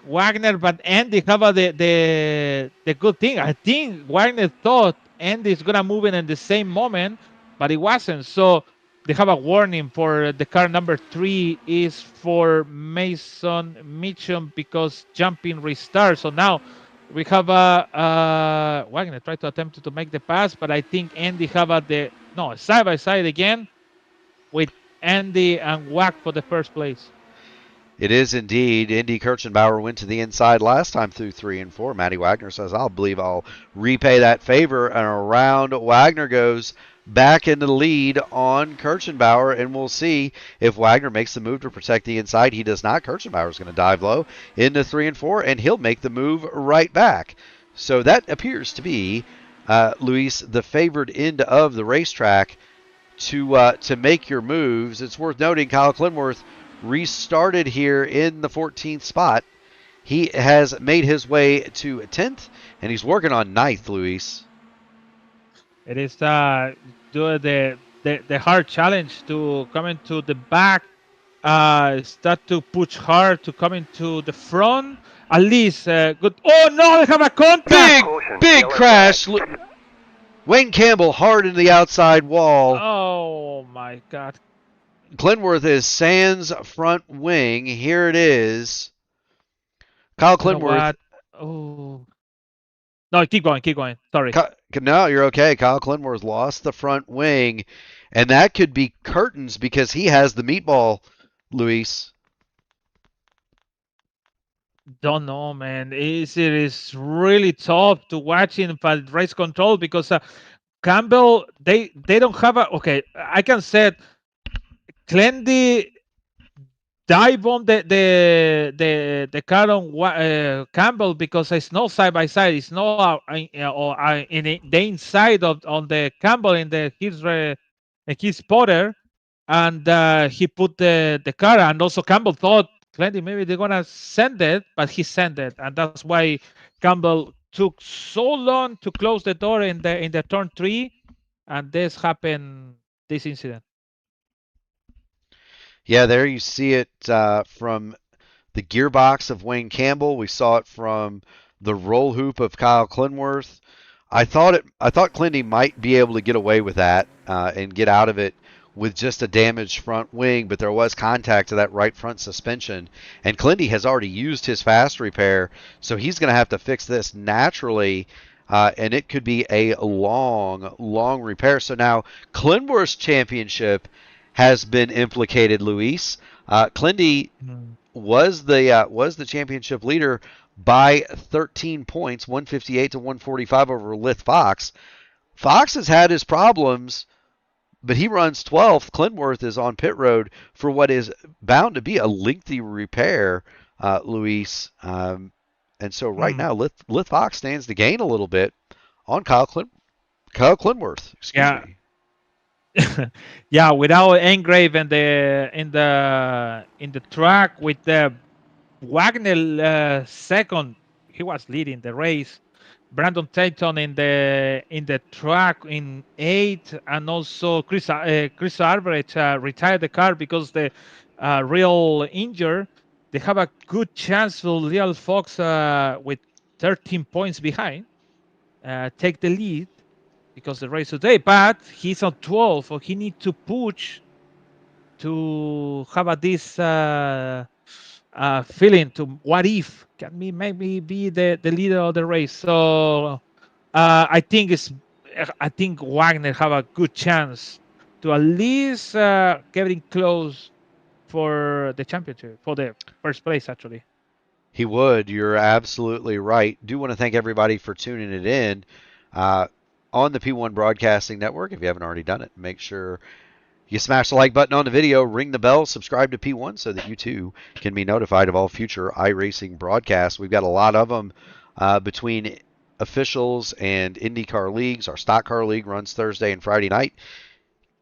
Wagner, but Andy have the good thing. I think Wagner thought Andy is gonna move in the same moment, but it wasn't. So they have a warning for the car number 3 is for Mason Mitchum because jumping restart. So now we have a Wagner try to attempt to make the pass, but I think Andy have the no side by side again with Andy and Wack for the first place. It is indeed. Indy Kirchenbauer went to the inside last time through 3 and 4. Matty Wagner says, I'll believe I'll repay that favor. And around Wagner goes back into the lead on Kirchenbauer. And we'll see if Wagner makes the move to protect the inside. He does not. Kirchenbauer's going to dive low into 3 and 4, and he'll make the move right back. So that appears to be, Luis, the favored end of the racetrack to make your moves. It's worth noting Kyle Clinworth restarted here in the 14th spot. He has made his way to 10th, and he's working on 9th, Luis. It is do the hard challenge to come into the back, start to push hard to come into the front. At least good. Oh no, they have a contact. Big crash. Wayne Campbell hard into the outside wall. Oh my God. Clinworth is Sans front wing. Here it is. Kyle Clinworth. Oh. No, keep going. Sorry. No, you're okay. Kyle Clinworth lost the front wing, and that could be curtains because he has the meatball, Luis. Don't know, man. It is really tough to watch in race control because Campbell they don't have a okay. I can say Clendy dive on the car on Campbell because it's no side by side. It's no in the inside of on the Campbell in his spotter, and he put the car, and also Campbell thought Clendy maybe they're gonna send it, but he sent it, and that's why Campbell took so long to close the door in the turn 3, and this incident. Yeah, there you see it from the gearbox of Wayne Campbell. We saw it from the roll hoop of Kyle Clinworth. I thought Clindy might be able to get away with that and get out of it with just a damaged front wing, but there was contact to that right front suspension, and Clindy has already used his fast repair, so he's going to have to fix this naturally, and it could be a long repair. So now Clinworth's championship has been implicated, Luis. Clindy was the championship leader by 13 points, 158 to 145 over Lith Fox. Fox has had his problems, but he runs 12th. Clinworth is on pit road for what is bound to be a lengthy repair, Luis. And so right now, Lith Fox stands to gain a little bit on Kyle Clinworth. Excuse me. Yeah, without Engrave in the track with the Wagner second, he was leading the race. Brandon Tatum in the track in 8, and also Chris Alvarez retired the car because the real injured. They have a good chance for Lil Fox with 13 points behind take the lead because the race today, but he's on 12, so he needs to push to have this feeling to what if can we maybe be the leader of the race. So I think Wagner have a good chance to at least getting close for the championship, for the first place actually. He would. You're absolutely right. Do want to thank everybody for tuning it in on the P1 Broadcasting Network. If you haven't already done it, make sure you smash the like button on the video, ring the bell, subscribe to P1 so that you too can be notified of all future iRacing broadcasts. We've got a lot of them between officials and IndyCar leagues. Our Stock Car League runs Thursday and Friday night.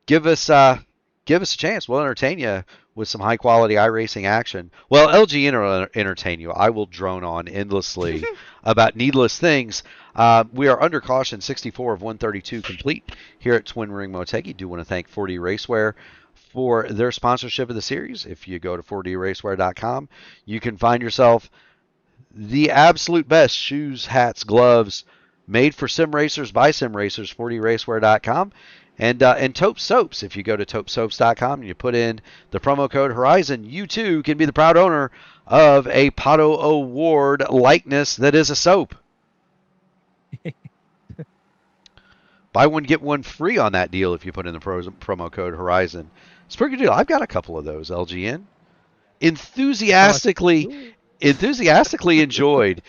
Give us a chance. We'll entertain you with some high quality iRacing action. Well, LG will entertain you. I will drone on endlessly about needless things. We are under caution, 64 of 132 complete here at Twin Ring Motegi. Do want to thank 4D Racewear for their sponsorship of the series. If you go to 4draceware.com, you can find yourself the absolute best shoes, hats, gloves made for sim racers by sim racers. 4draceware.com. And Taupe Soaps. If you go to taupesoaps.com and you put in the promo code Horizon, you too can be the proud owner of a Pato Award likeness that is a soap. Buy one, get one free on that deal if you put in the promo code Horizon. It's a pretty good deal. I've got a couple of those, LGN. Enthusiastically enjoyed.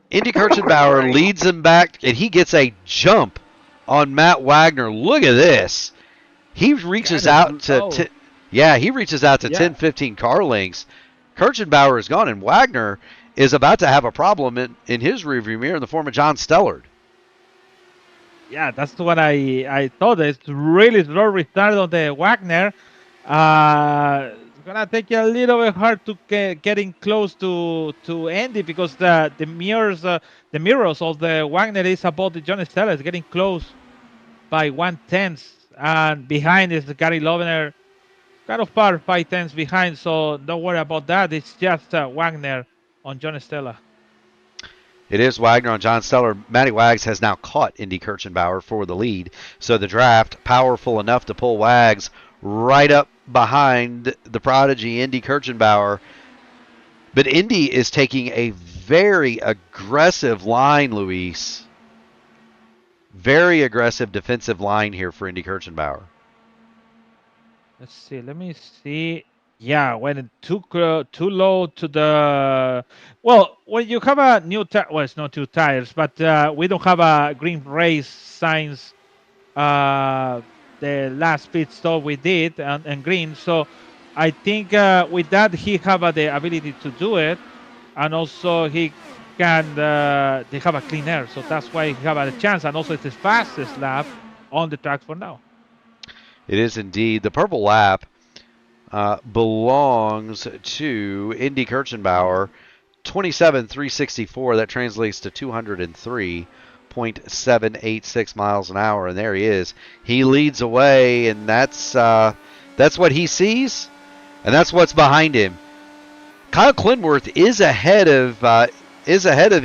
Indy Kirchenbauer leads him back, and he gets a jump on Matt Wagner. Look at this. He reaches out to 10, 15 car lengths. Kirchenbauer is gone, and Wagner is about to have a problem in his rearview mirror in the form of John Stellard. Yeah, that's what I thought. It's really slow restart on the Wagner. It's gonna take you a little bit hard to getting close to Andy because the mirrors of the Wagner is above the John Stella. It's getting close by 1/10, and behind is Gary Lovener, kind of far 5/10 behind. So don't worry about that. It's just Wagner on John Stella. It is Wagner on John Stellar. Matty Wags has now caught Indy Kirchenbauer for the lead. So the draft powerful enough to pull Wags right up behind the prodigy Indy Kirchenbauer. But Indy is taking a very aggressive line, Luis. Very aggressive defensive line here for Indy Kirchenbauer. Let's see. Let me see. Yeah, when too low to the when you have a new well, it's not two tires, but we don't have a green race signs. The last pit stop we did and green, so I think with that he have the ability to do it, and also he can they have a clean air, so that's why he have a chance, and also it's the fastest lap on the track for now. It is indeed. The purple lap belongs to Indy Kirchenbauer, 27,364. That translates to 203.786 miles an hour, and there he is. He leads away, and that's what he sees, and that's what's behind him. Kyle Clinworth is ahead of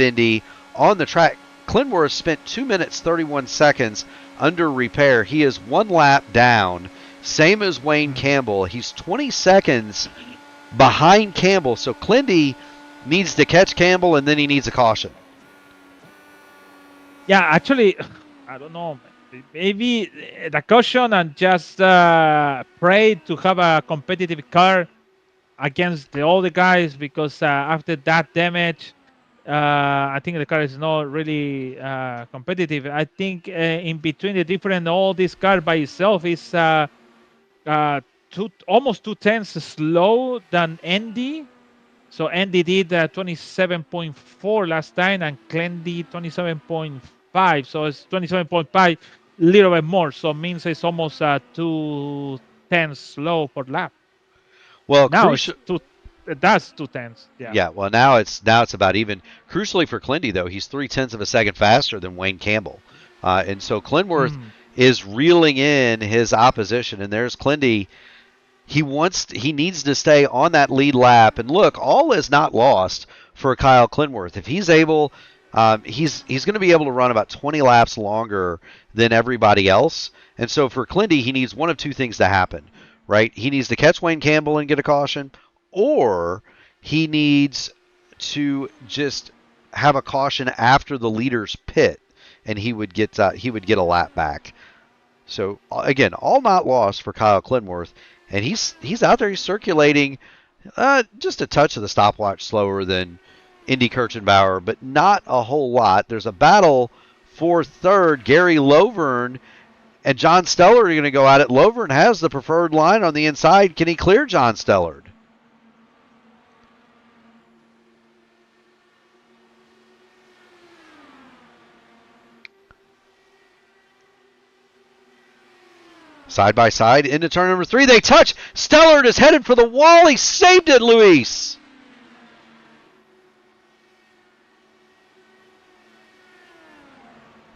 Indy on the track. Clinworth spent 2 minutes 31 seconds under repair. He is one lap down. Same as Wayne Campbell. He's 20 seconds behind Campbell. So Clindy needs to catch Campbell, and then he needs a caution. Yeah, actually, I don't know. Maybe the caution and just pray to have a competitive car against the older guys, because after that damage, I think the car is not really competitive. I think in between the different all this car by itself is almost 2/10 slow than Andy. So Andy did 27.4 last time, and Clendy 27.5. So it's 27.5, little bit more. So it means it's almost 2/10 slow per lap. Well, now that's 2/10. Yeah. Well, now it's about even. Crucially for Clindy, though, he's 0.3 of a second faster than Wayne Campbell, and so Clinworth is reeling in his opposition. And there's Clindy. He needs to stay on that lead lap. And look, all is not lost for Kyle Clinworth. If he's able, he's going to be able to run about 20 laps longer than everybody else. And so for Clindy, he needs one of two things to happen, right? He needs to catch Wayne Campbell and get a caution, or he needs to just have a caution after the leaders pit, and he would get a lap back. So again, all not lost for Kyle Clinworth, and he's out there. He's circulating just a touch of the stopwatch slower than Indy Kirchenbauer, but not a whole lot. There's a battle for third. Gary Lovern and John Stellard are going to go at it. Lovern has the preferred line on the inside. Can he clear John Stellard? Side by side into turn number 3. They touch. Stellard is headed for the wall. He saved it, Luis.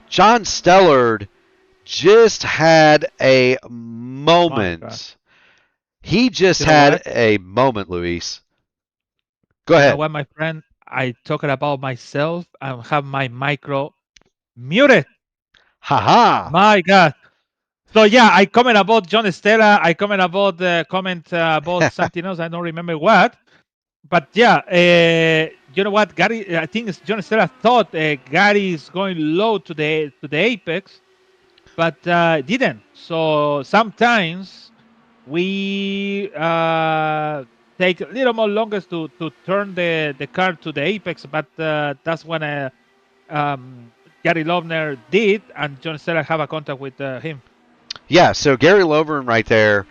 John Stellard just had a moment He just You know had what? a moment, Luis. Go You know ahead. what, my friend? I talking about myself and have my micro muted. Haha. My God. So yeah, I comment about John Stella. I comment about about something else. I don't remember what. But yeah, you know what, Gary? I think John Stella thought Gary is going low to the apex, but didn't. So sometimes we take a little more longer to turn the car to the apex, but that's when Gary Lovner did, and John Stella have a contact with him. Yeah, so Gary Lovern right there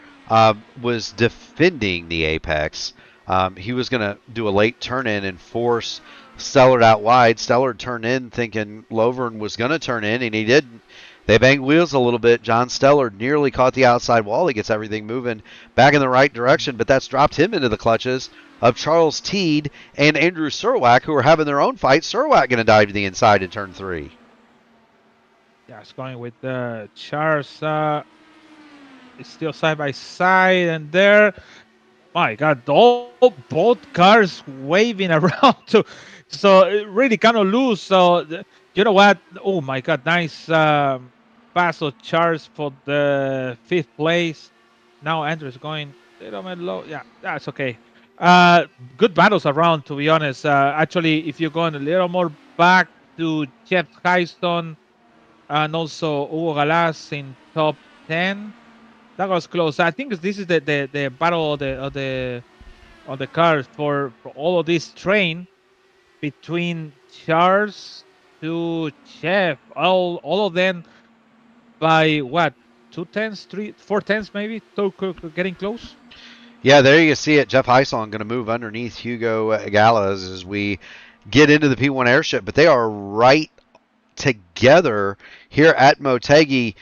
was defending the apex. He was going to do a late turn in and force Stellard out wide. Stellard turned in thinking Lovern was going to turn in, and he didn't. They banged wheels a little bit. John Stellard nearly caught the outside wall. He gets everything moving back in the right direction, but that's dropped him into the clutches of Charles Teed and Andrew Surwack, who are having their own fight. Surwack going to dive to the inside in turn 3. Yeah, it's going with Charles. It's still side by side, and there, my God, both cars waving around so it really kind of loose. So you know what? Oh my God, nice pass of Charles for the 5th place. Now Andrew's going a little bit low. Yeah, that's okay. Good battles around, to be honest. Actually, if you're going a little more back to Jeff Heiston and also Hugo Galas in top 10. That was close. I think this is the battle of the cars for all of this train between Charles to Chef. All of them by what, 2 tenths, 4 tenths maybe. So getting close. Yeah, there you see it. Jeff Heisong going to move underneath Hugo Gallas as we get into the P1 airship, but they are right together here at Motegi.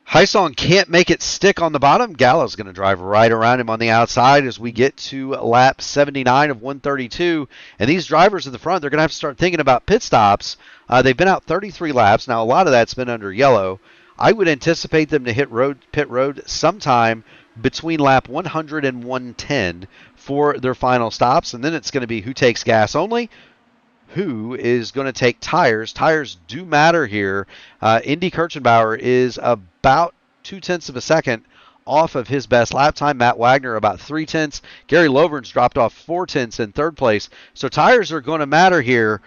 Heisong can't make it stick on the bottom. Gallo's going to drive right around him on the outside as we get to lap 79 of 132. And these drivers in the front, they're going to have to start thinking about pit stops. They've been out 33 laps. Now, a lot of that's been under yellow. I would anticipate them to hit pit road sometime between lap 100 and 110 for their final stops. And then it's going to be who takes gas only, who is going to take tires. Tires do matter here. Indy Kirchenbauer is about 0.2 of a second off of his best lap time. Matt Wagner about 0.3. Gary Lovern's dropped off 0.4 in third place. So tires are going to matter here.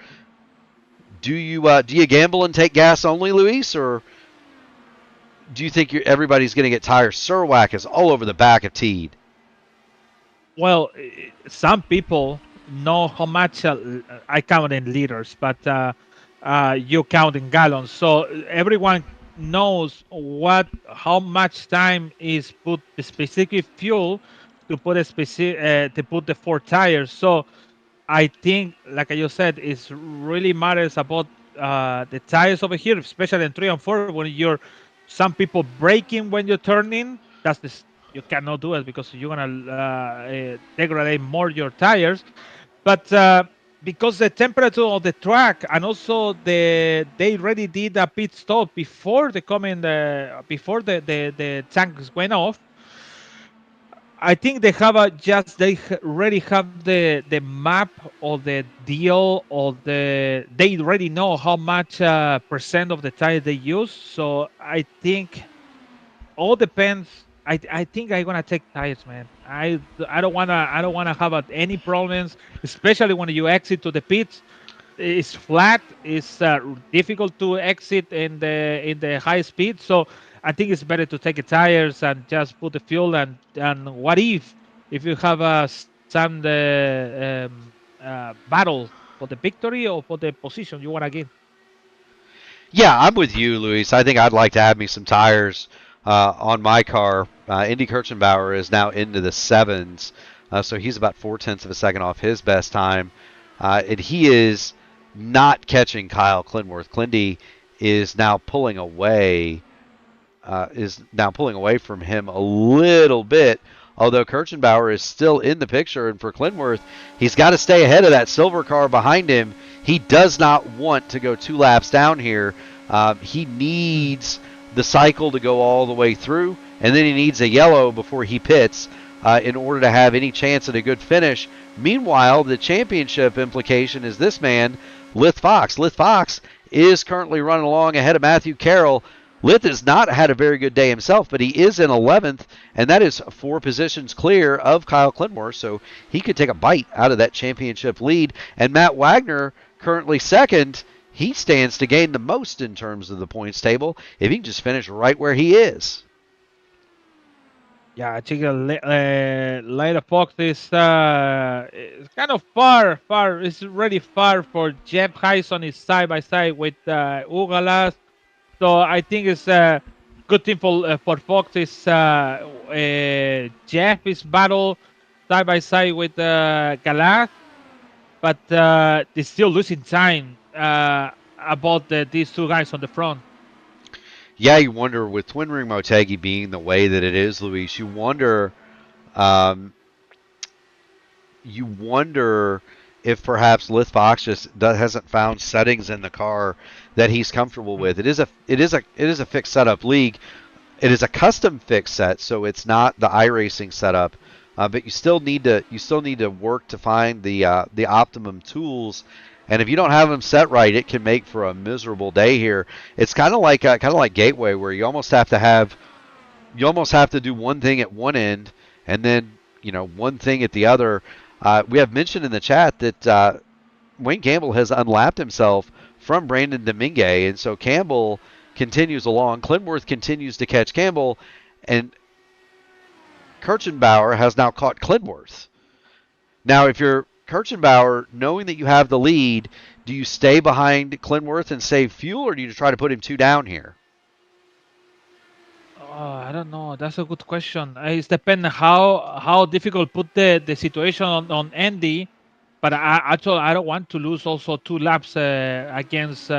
Do you gamble and take gas only, Luis, or do you think everybody's going to get tires? Surwack is all over the back of Teed. Well, some people know how much I count in liters, but you count in gallons. So everyone knows how much time is put the specific fuel to put the 4 tires. So I think, like I just said, it really matters about the tires over here, especially in 3 and 4 when you're. Some people braking when you're turning. You cannot do it because you're gonna degrade more your tires. But because the temperature of the track and also they already did a pit stop before before the tanks went off. I think they have already have the map or the deal or they already know how much percent of the tire they use. So I think all depends. I think I'm gonna take tires, man. I don't wanna have any problems, especially when you exit to the pits. It's flat. It's difficult to exit in the high speed. So I think it's better to take the tires and just put the fuel. And what if you have some battle for the victory or for the position you want to get? Yeah, I'm with you, Luis. I think I'd like to have me some tires on my car. Indy Kirchenbauer is now into the 7s, so he's about 0.4 of a second off his best time. And he is not catching Kyle Clinworth. Clindy is now pulling away from him a little bit, although Kirchenbauer is still in the picture. And for Clinworth, he's got to stay ahead of that silver car behind him. He does not want to go 2 laps down here. He needs the cycle to go all the way through. and then he needs a yellow before he pits in order to have any chance at a good finish. Meanwhile, the championship implication is this man, Lith Fox. Lith Fox is currently running along ahead of Matthew Carroll. Lith has not had a very good day himself, but he is in 11th, and that is 4 positions clear of Kyle Clintworth, so he could take a bite out of that championship lead. And Matt Wagner, currently second, he stands to gain the most in terms of the points table if he can just finish right where he is. Yeah, I think Later Fox is kind of far. It's really far for Jeff Hyson is side by side with Ugalas. So I think it's a good thing for Fox is Jeff is battle side by side with Galas, but they're still losing time about these two guys on the front. Yeah, you wonder with Twin Ring Motegi being the way that it is, Luis. Um, you wonder if perhaps Lith Fox just hasn't found settings in the car that he's comfortable with. It is a fixed setup league. It is a custom fixed set, so it's not the iRacing setup. But you still need to work to find the optimum tools. And if you don't have them set right, it can make for a miserable day here. It's kind of like Gateway, where you almost have to do one thing at one end, and then one thing at the other. We have mentioned in the chat that Wayne Campbell has unlapped himself from Brandon Domingue, and so Campbell continues along. Clintworth continues to catch Campbell, and Kirchenbauer has now caught Clintworth. Now, if you're Kirchenbauer, knowing that you have the lead, do you stay behind Clintworth and save fuel, or do you try to put him 2 down here? I don't know. That's a good question. It depends how difficult put the situation on Andy. But I don't want to lose also 2 laps against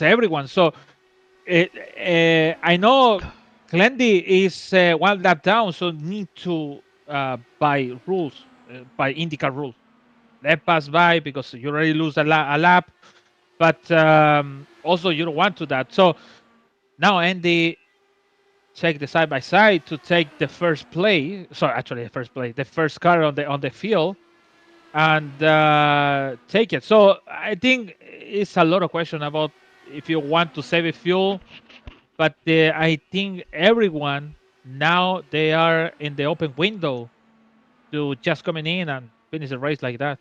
everyone. So I know Glendy is 1 lap down, so need to by rules, by IndyCar rules, let pass by because you already lose a lap. But also you don't want to that. So now Andy check the side by side to take the first play. Sorry, actually the first car on the field, and take it. So I think it's a lot of question about if you want to save fuel, but I think everyone now they are in the open window to just coming in and finish the race like that.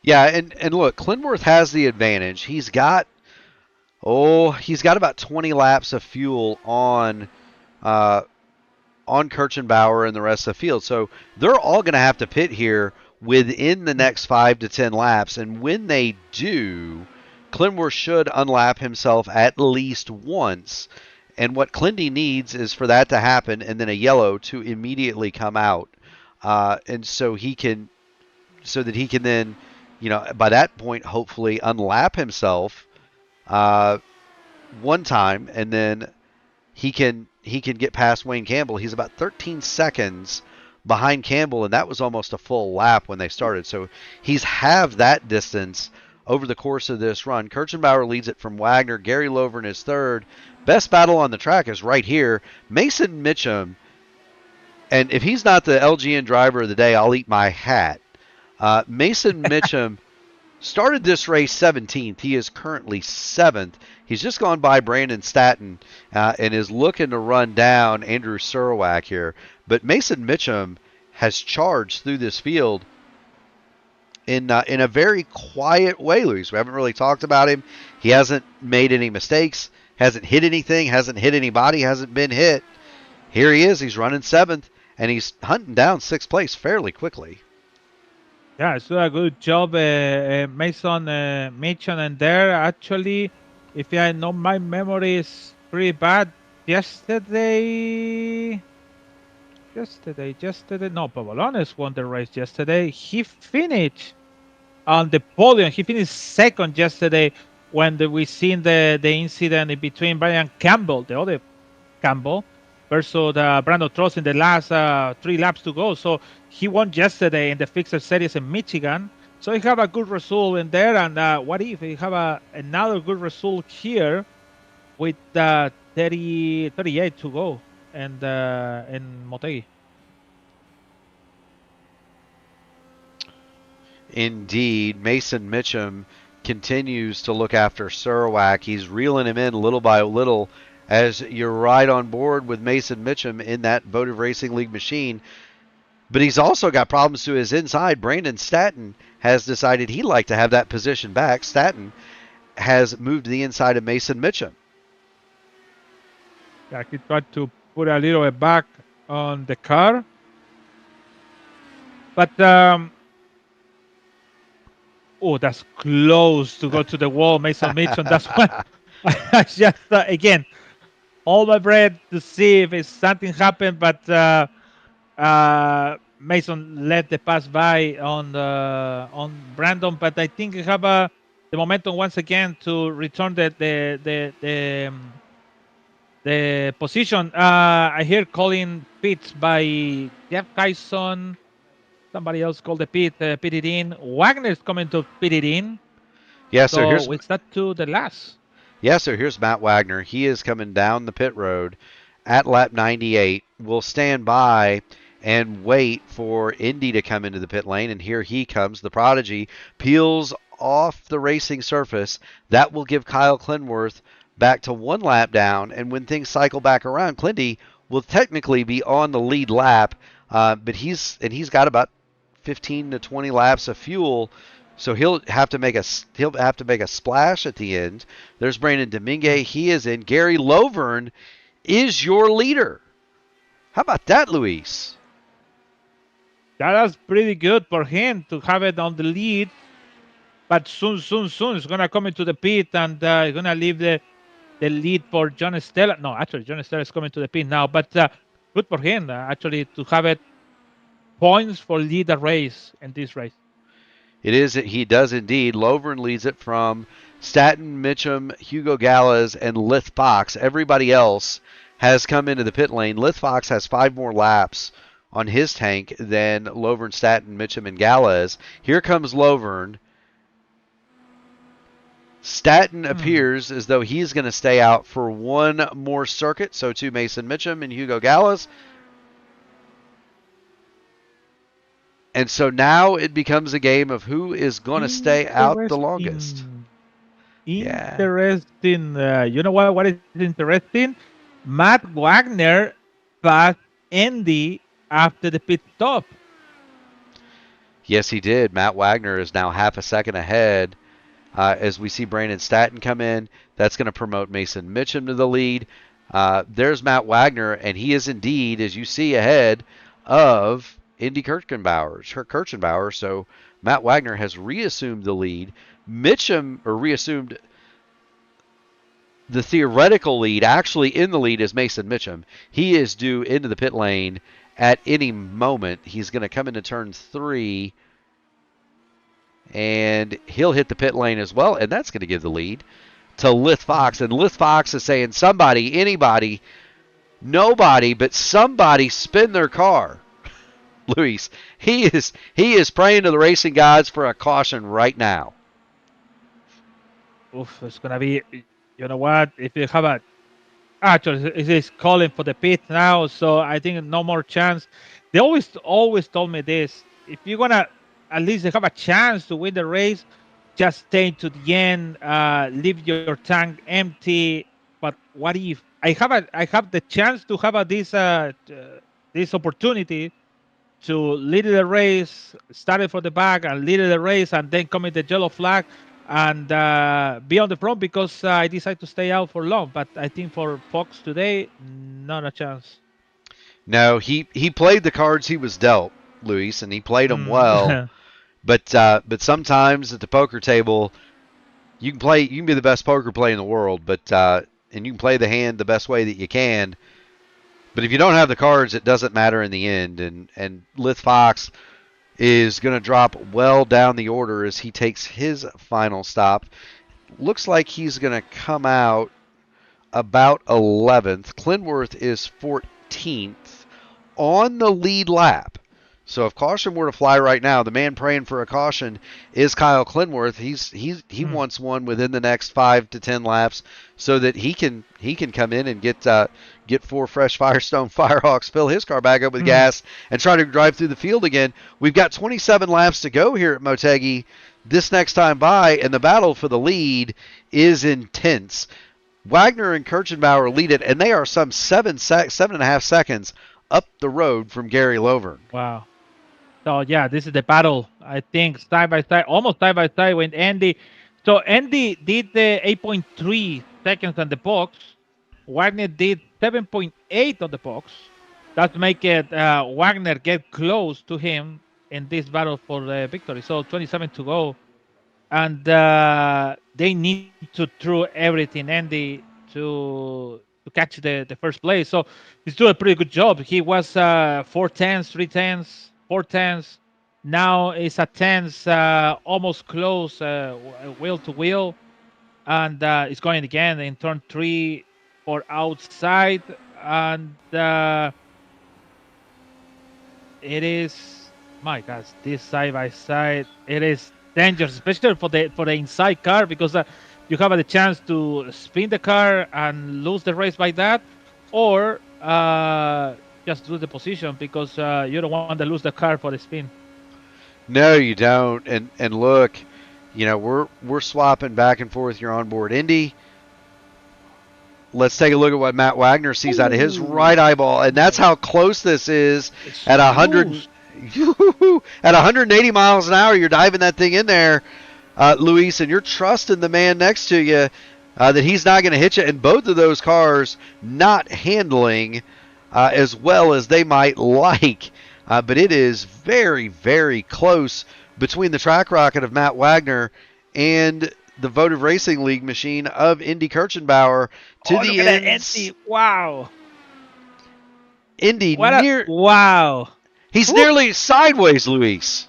Yeah, and look, Clintworth has the advantage. He's got about 20 laps of fuel on Kirchenbauer and the rest of the field. So they're all going to have to pit here within the next 5 to 10 laps. And when they do, Clintworth should unlap himself at least once. And what Clindy needs is for that to happen and then a yellow to immediately come out. And so that he can then, by that point, hopefully unlap himself one time, and then he can get past Wayne Campbell. He's about 13 seconds behind Campbell, and that was almost a full lap when they started. So he's halved that distance over the course of this run. Kirchenbauer leads it from Wagner. Gary Lovern is third. Best battle on the track is right here. Mason Mitchum, and if he's not the LGN driver of the day, I'll eat my hat. Mason Mitchum started this race 17th. He is currently 7th. He's just gone by Brandon Staton and is looking to run down Andrew Surowack here. But Mason Mitchum has charged through this field in a very quiet way, Luis. We haven't really talked about him. He hasn't made any mistakes, hasn't hit anything, hasn't hit anybody, hasn't been hit. Here he is. He's running 7th, and he's hunting down 6th place fairly quickly. Yeah, it's a good job, Mason Mitchell. And there, actually, if I know my memory is pretty bad, yesterday, no, Pavlones won the race yesterday. He finished on the podium. He finished 2nd yesterday when we seen the incident in between Brian Campbell, the other Campbell, versus Brandon Trost in the last 3 laps to go. So he won yesterday in the Fixer Series in Michigan. So he have a good result in there. And what if he have another good result here with 38 to go, and in Motegi. Indeed, Mason Mitchum continues to look after Sarawak. He's reeling him in little by little as you're right on board with Mason Mitchum in that Votive Racing League machine. But he's also got problems to his inside. Brandon Staton has decided he'd like to have that position back. Staton has moved to the inside of Mason Mitchum. Yeah, he tried to put a little bit back on the car, but oh, that's close to go to the wall, Mason Mitchum. That's why I just again hold my breath to see if it's something happened, but Mason let the pass by on Brandon, but I think he have the momentum once again to return the position. I hear calling pits by Jeff Kyson. Somebody else called the pit it in. Wagner's coming to pit it in. Yeah, So it's that to the last. Yeah, so here's Matt Wagner. He is coming down the pit road at lap 98. We'll stand by and wait for Indy to come into the pit lane, and here he comes. The Prodigy peels off the racing surface. That will give Kyle Clinworth back to one lap down, and when things cycle back around, Clindy will technically be on the lead lap, but he's got about 15 to 20 laps of fuel. So he'll have to make a splash at the end. There's Brandon Domingue. He is in. Gary Lovern is your leader. How about that, Luis? That's pretty good for him to have it on the lead. But soon, he's gonna come into the pit and he's gonna leave the lead for John Stella. No, actually, John Stella is coming to the pit now. But good for him actually to have it points for lead a race in this race. It is. He does indeed. Lovern leads it from Staton, Mitchum, Hugo Gallas, and Lith Fox. Everybody else has come into the pit lane. Lith Fox has 5 more laps on his tank than Lovern, Staton, Mitchum, and Gallas. Here comes Lovern. Staton appears as though he's going to stay out for one more circuit. So too Mason Mitchum and Hugo Gallas. And so now it becomes a game of who is going to stay out the longest. Interesting. You know what is interesting? Matt Wagner passed Indy after the pit stop. Yes, he did. Matt Wagner is now half a second ahead. As we see Brandon Staton come in, that's going to promote Mason Mitchum to the lead. There's Matt Wagner, and he is indeed, as you see, ahead of Indy Kirchenbauer. So Matt Wagner has reassumed the lead. Reassumed the theoretical lead. Actually, in the lead is Mason Mitchum. He is due into the pit lane at any moment. He's going to come into turn 3, and he'll hit the pit lane as well, and that's going to give the lead to Lith Fox. And Lith Fox is saying, somebody, anybody, nobody, but somebody spin their car. Luis, he is praying to the racing gods for a caution right now. Oof, it's gonna be. You know what? If you have actually, it is calling for the pit now, so I think no more chance. They always told me this: if you're gonna at least have a chance to win the race, just stay to the end, leave your tank empty. But what if I have the chance to have this opportunity to lead the race, started for the back and lead the race, and then come in the yellow flag and be on the front because I decided to stay out for long. But I think for Fox today, not a chance. No, he played the cards he was dealt, Luis, and he played them well. But sometimes at the poker table, you can be the best poker player in the world, but and you can play the hand the best way that you can. But if you don't have the cards, it doesn't matter in the end. And Lith Fox is going to drop well down the order as he takes his final stop. Looks like he's going to come out about 11th. Clinworth is 14th on the lead lap. So if caution were to fly right now, the man praying for a caution is Kyle Clinworth. He wants one within the next 5 to 10 laps, so that he can come in and get 4 fresh Firestone Firehawks, fill his car back up with gas, and try to drive through the field again. We've got 27 laps to go here at Motegi this next time by, and the battle for the lead is intense. Wagner and Kirchenbauer lead it, and they are some 7.5 seconds up the road from Gary Lovern. Wow. So yeah, this is the battle. I think side by side, almost side by side with Andy. So Andy did the 8.3 seconds on the box. Wagner did 7.8 on the box. That make it Wagner get close to him in this battle for the victory. So 27 to go, and they need to throw everything Andy to catch the first place. So he's doing a pretty good job. He was 4 tenths, 3 tenths, 4 tenths. Now it's a tenths, almost close, wheel to wheel, and it's going again in turn 3 for outside, and it is, my gosh, this side by side, it is dangerous, especially for the inside car, because you have the chance to spin the car and lose the race by that, or just lose the position because you don't want to lose the car for the spin. No, you don't. And look, we're swapping back and forth your onboard Indy. Let's take a look at what Matt Wagner sees out of his right eyeball, and that's how close this is. It's at 100 at 180 miles an hour. You're diving that thing in there, Luis, and you're trusting the man next to you that he's not going to hit you. And both of those cars not handling as well as they might like, but it is very, very close between the track rocket of Matt Wagner and the Votive Racing League machine of Indy Kirchenbauer to the ends. Indy. Wow. Indy wow. He's nearly sideways, Luis.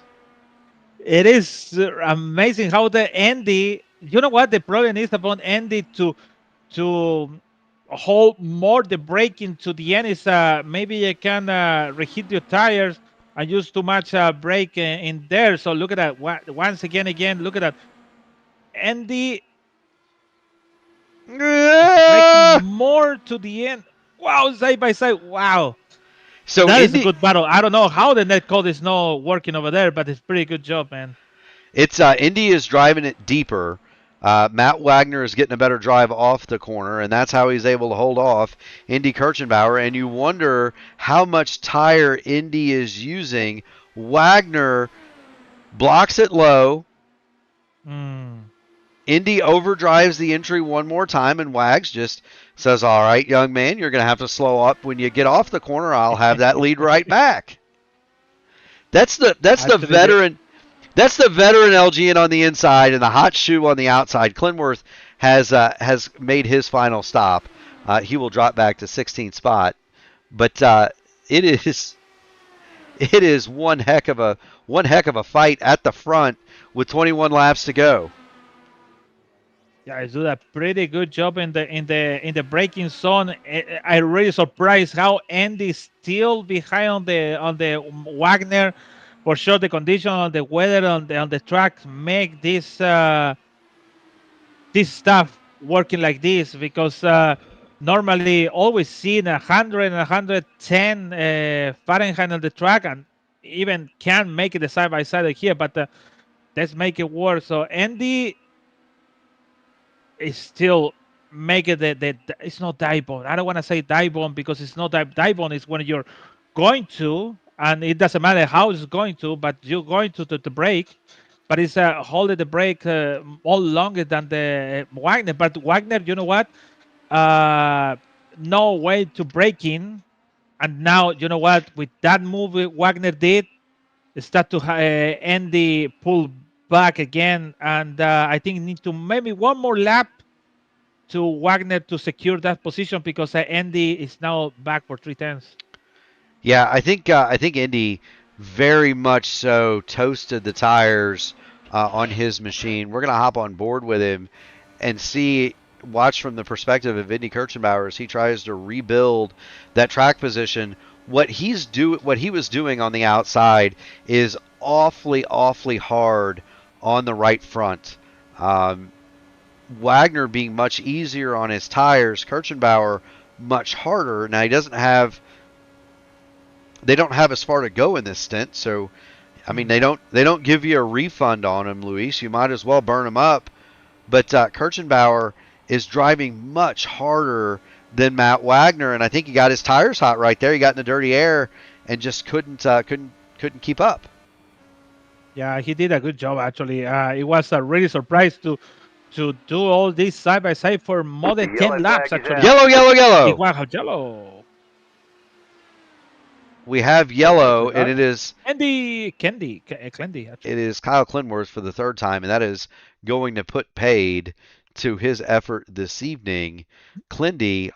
It is amazing how the Indy. You know what the problem is about Indy to hold more the braking to the end is maybe you can reheat your tires and use too much brake in there. So look at that once again. Look at that. Andy breaking more to the end. Wow, side by side. Wow. So that is a good battle. I don't know how the net code is not working over there, but it's pretty good job, man. It's Indy is driving it deeper. Matt Wagner is getting a better drive off the corner, and that's how he's able to hold off Indy Kirchenbauer. And you wonder how much tire Indy is using. Wagner blocks it low. Indy overdrives the entry one more time, and Wags just says, all right, young man, you're going to have to slow up when you get off the corner. I'll have that lead right back. That's the veteran. That's the veteran LGN on the inside and the hot shoe on the outside. Clinworth has made his final stop. He will drop back to 16th spot, but it is one heck of a fight at the front with 21 laps to go. Yeah, he's doing a pretty good job in the braking zone. I really surprised how Andy's still behind on the Wagner. For sure, the condition on the weather on the track make this stuff working like this, because normally always seen 100 and 110 Fahrenheit on the track, and even can make it the side by side here, but let's make it work. So Andy is still making it's not dive bomb. I don't want to say dive bomb because it's not dive bomb. Is when you're going to, and it doesn't matter how it's going to, but you're going to brake. But it's holding the brake all longer than the Wagner. But Wagner, you know what? No way to brake in. And now, you know what? With that move Wagner did, start to Andy pull back again. And I think need to maybe one more lap to Wagner to secure that position, because Andy is now back for 3 tenths. Yeah, I think Indy very much so toasted the tires on his machine. We're going to hop on board with him and watch from the perspective of Indy Kirchenbauer as he tries to rebuild that track position what he was doing on the outside is awfully hard on the right front. Wagner being much easier on his tires, Kirchenbauer much harder. Now they don't have as far to go in this stint, so I mean they don't give you a refund on him, Luis. You might as well burn him up. But Kirchenbauer is driving much harder than Matt Wagner, and I think he got his tires hot right there. He got in the dirty air and just couldn't keep up. Yeah, he did a good job actually. It was a really surprise to do all this side by side for more than 10 laps actually. Yellow. It was yellow. We have yellow, and it is Clendy. it is Kyle Clinworth for the third time, and that is going to put paid to his effort this evening. Clendy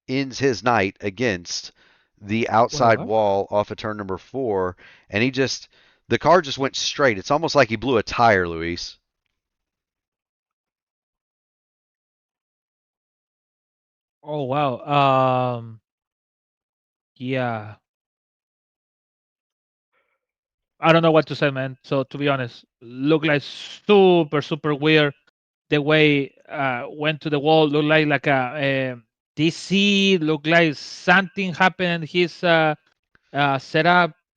ends his night against the outside wall off of turn number 4, and the car just went straight. It's almost like he blew a tire, Luis. Oh wow. Yeah. I don't know what to say, man. So to be honest, look like super weird. The way went to the wall looked like a DC. Looked like something happened. His setup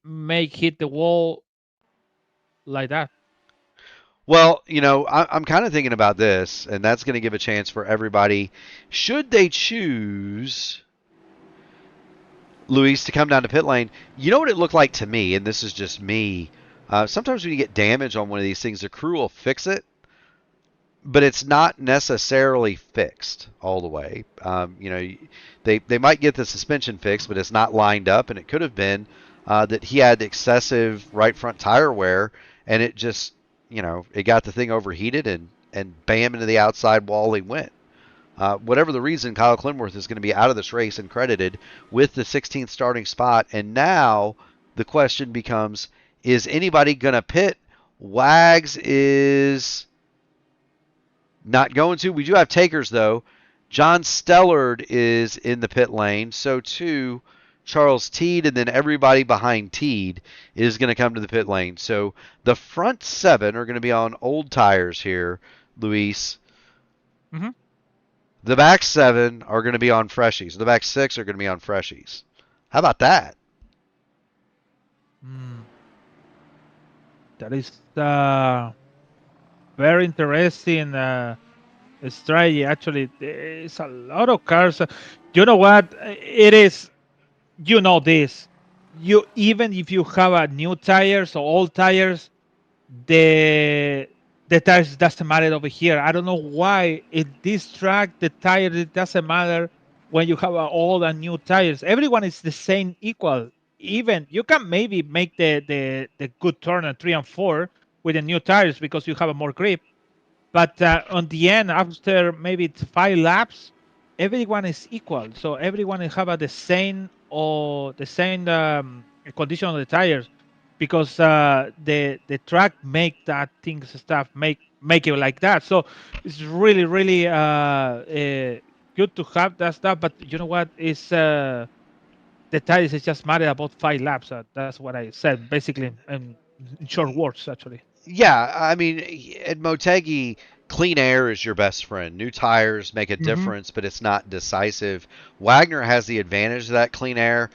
make hit the wall like that. Well, I'm kind of thinking about this, and that's going to give a chance for everybody. Should they choose Luis to come down to pit lane? You know what it looked like to me, and this is just me. Sometimes when you get damage on one of these things, the crew will fix it, but it's not necessarily fixed all the way. They might get the suspension fixed, but it's not lined up, and it could have been that he had excessive right front tire wear, and it just, it got the thing overheated, and bam, into the outside wall he went. Whatever the reason, Kyle Clinworth is going to be out of this race and credited with the 16th starting spot. And now the question becomes, is anybody going to pit? Wags is not going to. We do have takers, though. John Stellard is in the pit lane. So, too, Charles Teed, and then everybody behind Teed is going to come to the pit lane. So the front 7 are going to be on old tires here, Luis. Mm-hmm. The back 7 are going to be on freshies. The back 6 are going to be on freshies. How about that? That is very interesting strategy. Actually, it's a lot of cars. You know what? It is. You know this. Even if you have a new tires or old tires, the tires doesn't matter over here. I don't know why in this track the tires it doesn't matter when you have old and new tires. Everyone is the same equal. Even you can maybe make the good turn at 3 and 4 with the new tires because you have a more grip. But on the end, after maybe 5 laps, everyone is equal. So everyone have the same condition of the tires because the track make that things stuff make it like that. So it's really good to have that stuff. But you know what is the tires is just matter about 5 laps. That's what I said basically in short words actually. Yeah, I mean, at Motegi, clean air is your best friend. New tires make a difference, but it's not decisive. Wagner has the advantage of that clean air.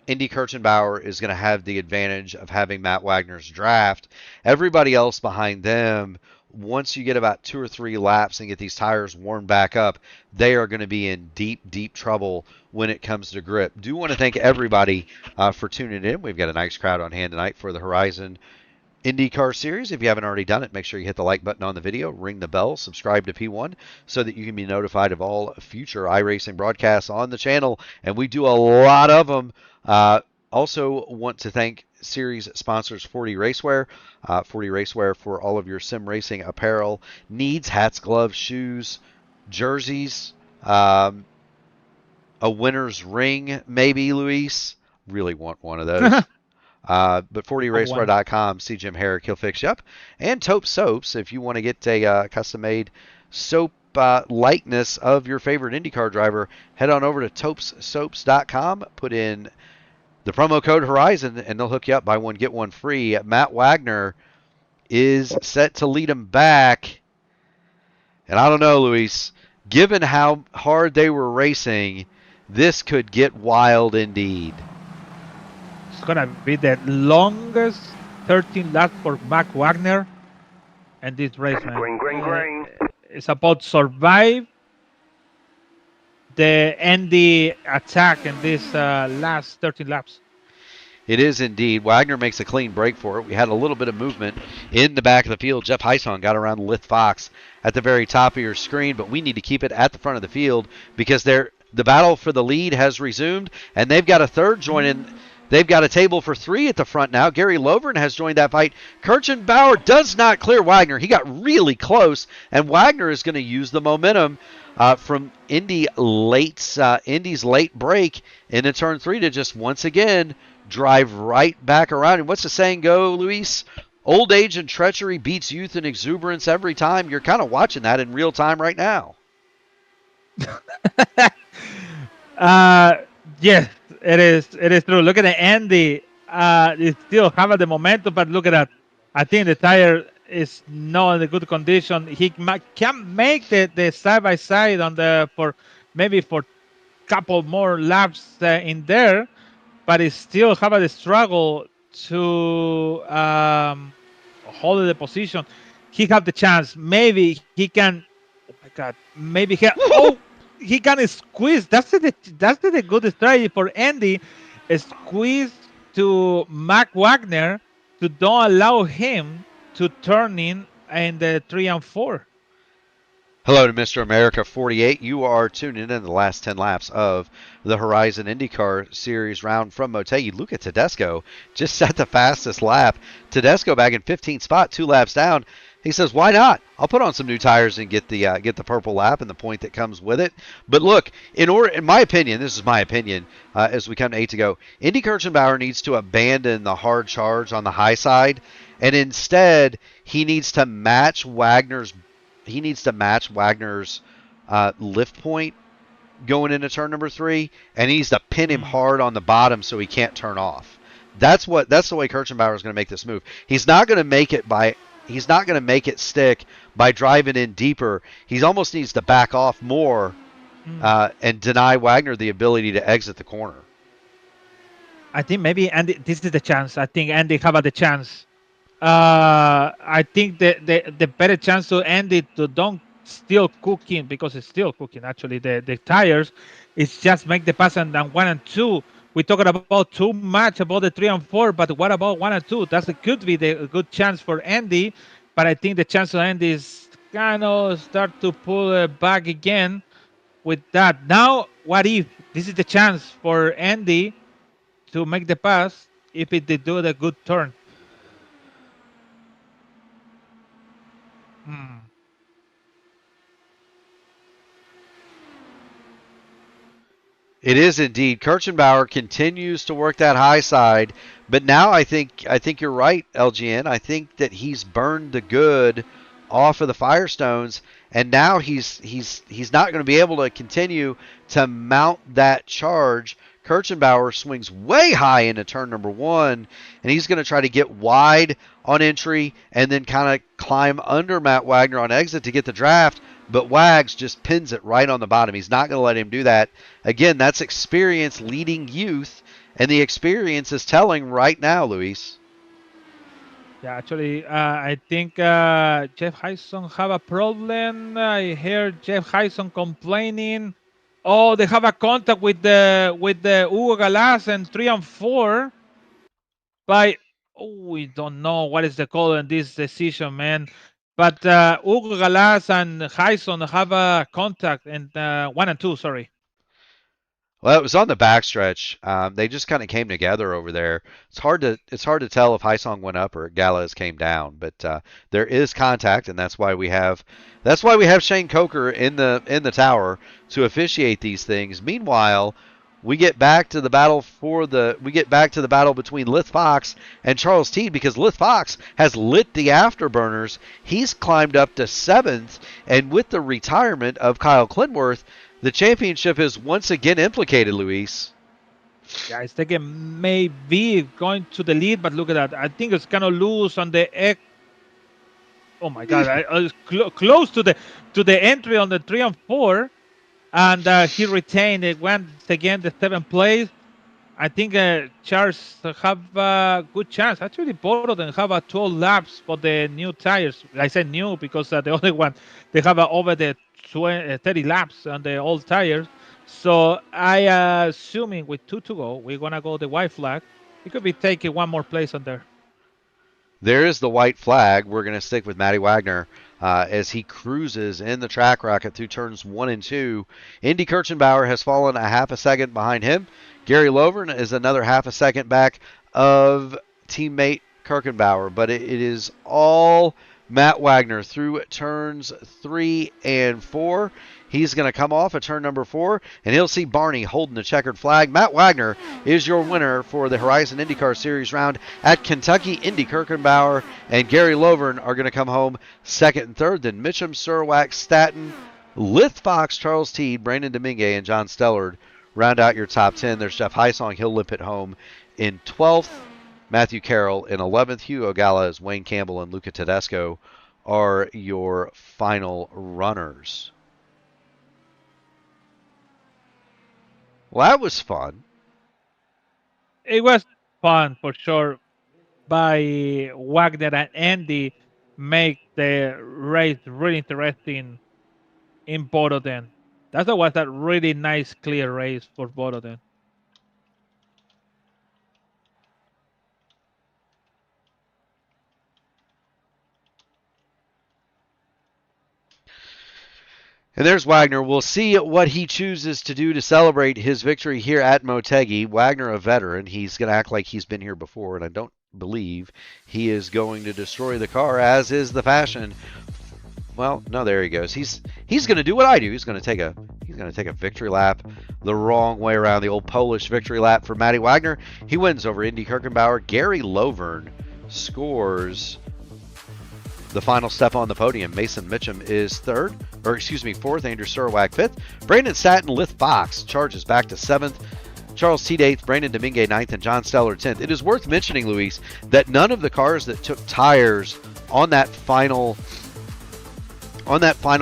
Indy Kirchenbauer is going to have the advantage of having Matt Wagner's draft. Everybody else behind them, once you get about 2 or 3 laps and get these tires warmed back up, they are going to be in deep trouble when it comes to grip. Do want to thank everybody for tuning in. We've got a nice crowd on hand tonight for the Horizon IndyCar Series. If you haven't already done it, make sure you hit the like button on the video, ring the bell, subscribe to P1 so that you can be notified of all future iRacing broadcasts on the channel, and we do a lot of them. Also want to thank series sponsors 40 Racewear. 40 Racewear for all of your sim racing apparel needs, hats, gloves, shoes, jerseys, a winner's ring, maybe, Luis. Really want one of those. But 40racewear.com, see Jim Herrick, he'll fix you up. And Taupe Soaps, if you want to get a custom-made soap likeness of your favorite IndyCar driver, head on over to taupessoaps.com, put in the promo code Horizon, and they'll hook you up. Buy one, get one free. Matt Wagner is set to lead him back. And I don't know, Luis, given how hard they were racing, this could get wild indeed. It's going to be the longest 13 laps for Matt Wagner and this race, man. Green. It's about survive the Indy attack in this last 13 laps. It is indeed. Wagner makes a clean break for it. We had a little bit of movement in the back of the field. Jeff Heisong got around Lith Fox at the very top of your screen, but we need to keep it at the front of the field because the battle for the lead has resumed, and they've got a third joining. They've got a table for three at the front now. Gary Lovren has joined that fight. Kirchenbauer does not clear Wagner. He got really close, and Wagner is going to use the momentum from Indy's late break into turn 3 to just once again drive right back around. And what's the saying go, Luis? Old age and treachery beats youth and exuberance every time. You're kind of watching that in real time right now. Yes, it is. It is true. Look at the Andy. It still have the momentum, but look at that. I think the tire is not in a good condition. He can make the side by side on for couple more laps in there, but he still have a struggle to hold the position. He have the chance. Maybe he can. Oh my God! Maybe he can squeeze. That's the good strategy for Andy. Squeeze to Mac Wagner to don't allow him to turn in the 3 and 4. Hello to Mr. America 48. You are tuning in the last 10 laps of the Horizon IndyCar Series round from Motegi. Luca Tedesco just set the fastest lap. Tedesco back in 15th spot, 2 laps down. He says, "Why not? I'll put on some new tires and get the purple lap and the point that comes with it." But look, in my opinion, this is my opinion, as we come to 8 to go, Indy Kirchenbauer needs to abandon the hard charge on the high side, and instead he needs to match Wagner's lift point going into turn number 3, and he needs to pin him hard on the bottom so he can't turn off. That's the way Kirchenbauer is going to make this move. He's not going to make it stick by driving in deeper. He almost needs to back off more and deny Wagner the ability to exit the corner. I think maybe Andy, this is the chance. I think Andy have the chance. I think the better chance to Andy to don't still cooking, because it's still cooking actually the tires, is just make the pass and then 1 and 2. We talking about too much about the 3 and 4, but what about 1 and 2? That could be the good chance for Andy, but I think the chance of Andy is kind of start to pull back again with that. Now, what if this is the chance for Andy to make the pass if they do the good turn? It is indeed. Kirchenbauer continues to work that high side, but now I think you're right, LGN. I think that he's burned the good off of the Firestones, and now he's not going to be able to continue to mount that charge. Kirchenbauer swings way high into turn number 1, and he's going to try to get wide on entry and then kind of climb under Matt Wagner on exit to get the draft. But Wags just pins it right on the bottom. He's not going to let him do that. Again, that's experience leading youth, and the experience is telling right now, Luis. Yeah, actually, I think Jeff Heisong have a problem. I heard Jeff Heisong complaining. Oh, they have a contact with the Hugo Galas and 3 and 4. But we don't know what is the call in this decision, man. But Hugo Galas and Heisong have a contact in 1 and 2. Sorry. Well, it was on the backstretch. They just kind of came together over there. It's hard to tell if Heisong went up or Gallas came down, but there is contact, and that's why we have Shane Coker in the tower to officiate these things. Meanwhile, we get back to the battle between Lith Fox and Charles Teed, because Lith Fox has lit the afterburners. He's climbed up to 7th, and with the retirement of Kyle Clinworth, the championship is once again implicated, Luis. Yeah, it's taking maybe going to the lead, but look at that. I think it's gonna lose on the egg. Oh my God! I was close to the entry on the 3 and 4, and he retained it. Went again the 7th place. I think Charles have a good chance. Actually, both of them have 12 laps for the new tires. I said new because the other one they have over the 30 laps on the old tires. So I assuming with 2 to go, we're gonna go the white flag. He could be taking one more place on there. There is the white flag. We're going to stick with Matty Wagner as he cruises in the track rocket through turns 1 and 2. Indy Kirchenbauer has fallen a half a second behind him. Gary Lovern is another half a second back of teammate Kirchenbauer, but it is all Matt Wagner through turns 3 and 4. He's going to come off at turn number 4, and he'll see Barney holding the checkered flag. Matt Wagner is your winner for the Horizon IndyCar Series round at Kentucky. Indy Kirchenbauer and Gary Lovern are going to come home second and third. Then Mitchum, Surwack, Staton, Lith Fox, Charles Teed, Brandon Domingue, and John Stellard round out your top 10. There's Jeff Heisong. He'll limp it home in 12th. Matthew Carroll in 11th. Hugo Gallas, Wayne Campbell, and Luca Tedesco are your final runners. Well, that was fun. It was fun for sure. By Wagner and Andy, make the race really interesting in both of them. That was a really nice, clear race for both of them. And there's Wagner. We'll see what he chooses to do to celebrate his victory here at Motegi. Wagner, a veteran, he's going to act like he's been here before, and I don't believe he is going to destroy the car, as is the fashion. Well, no, there he goes. He's going to do what I do. He's going to take a victory lap the wrong way around, the old Polish victory lap for Matty Wagner. He wins over Indy Kirchenbauer. Gary Lovern scores the final step on the podium. Mason Mitchum is fourth. Andrew Surwack fifth. Brandon Satin, Lith Fox charges back to 7th. Charles Teed 8th, Brandon Domingue 9th, and John Stellard 10th. It is worth mentioning, Luis, that none of the cars that took tires on that final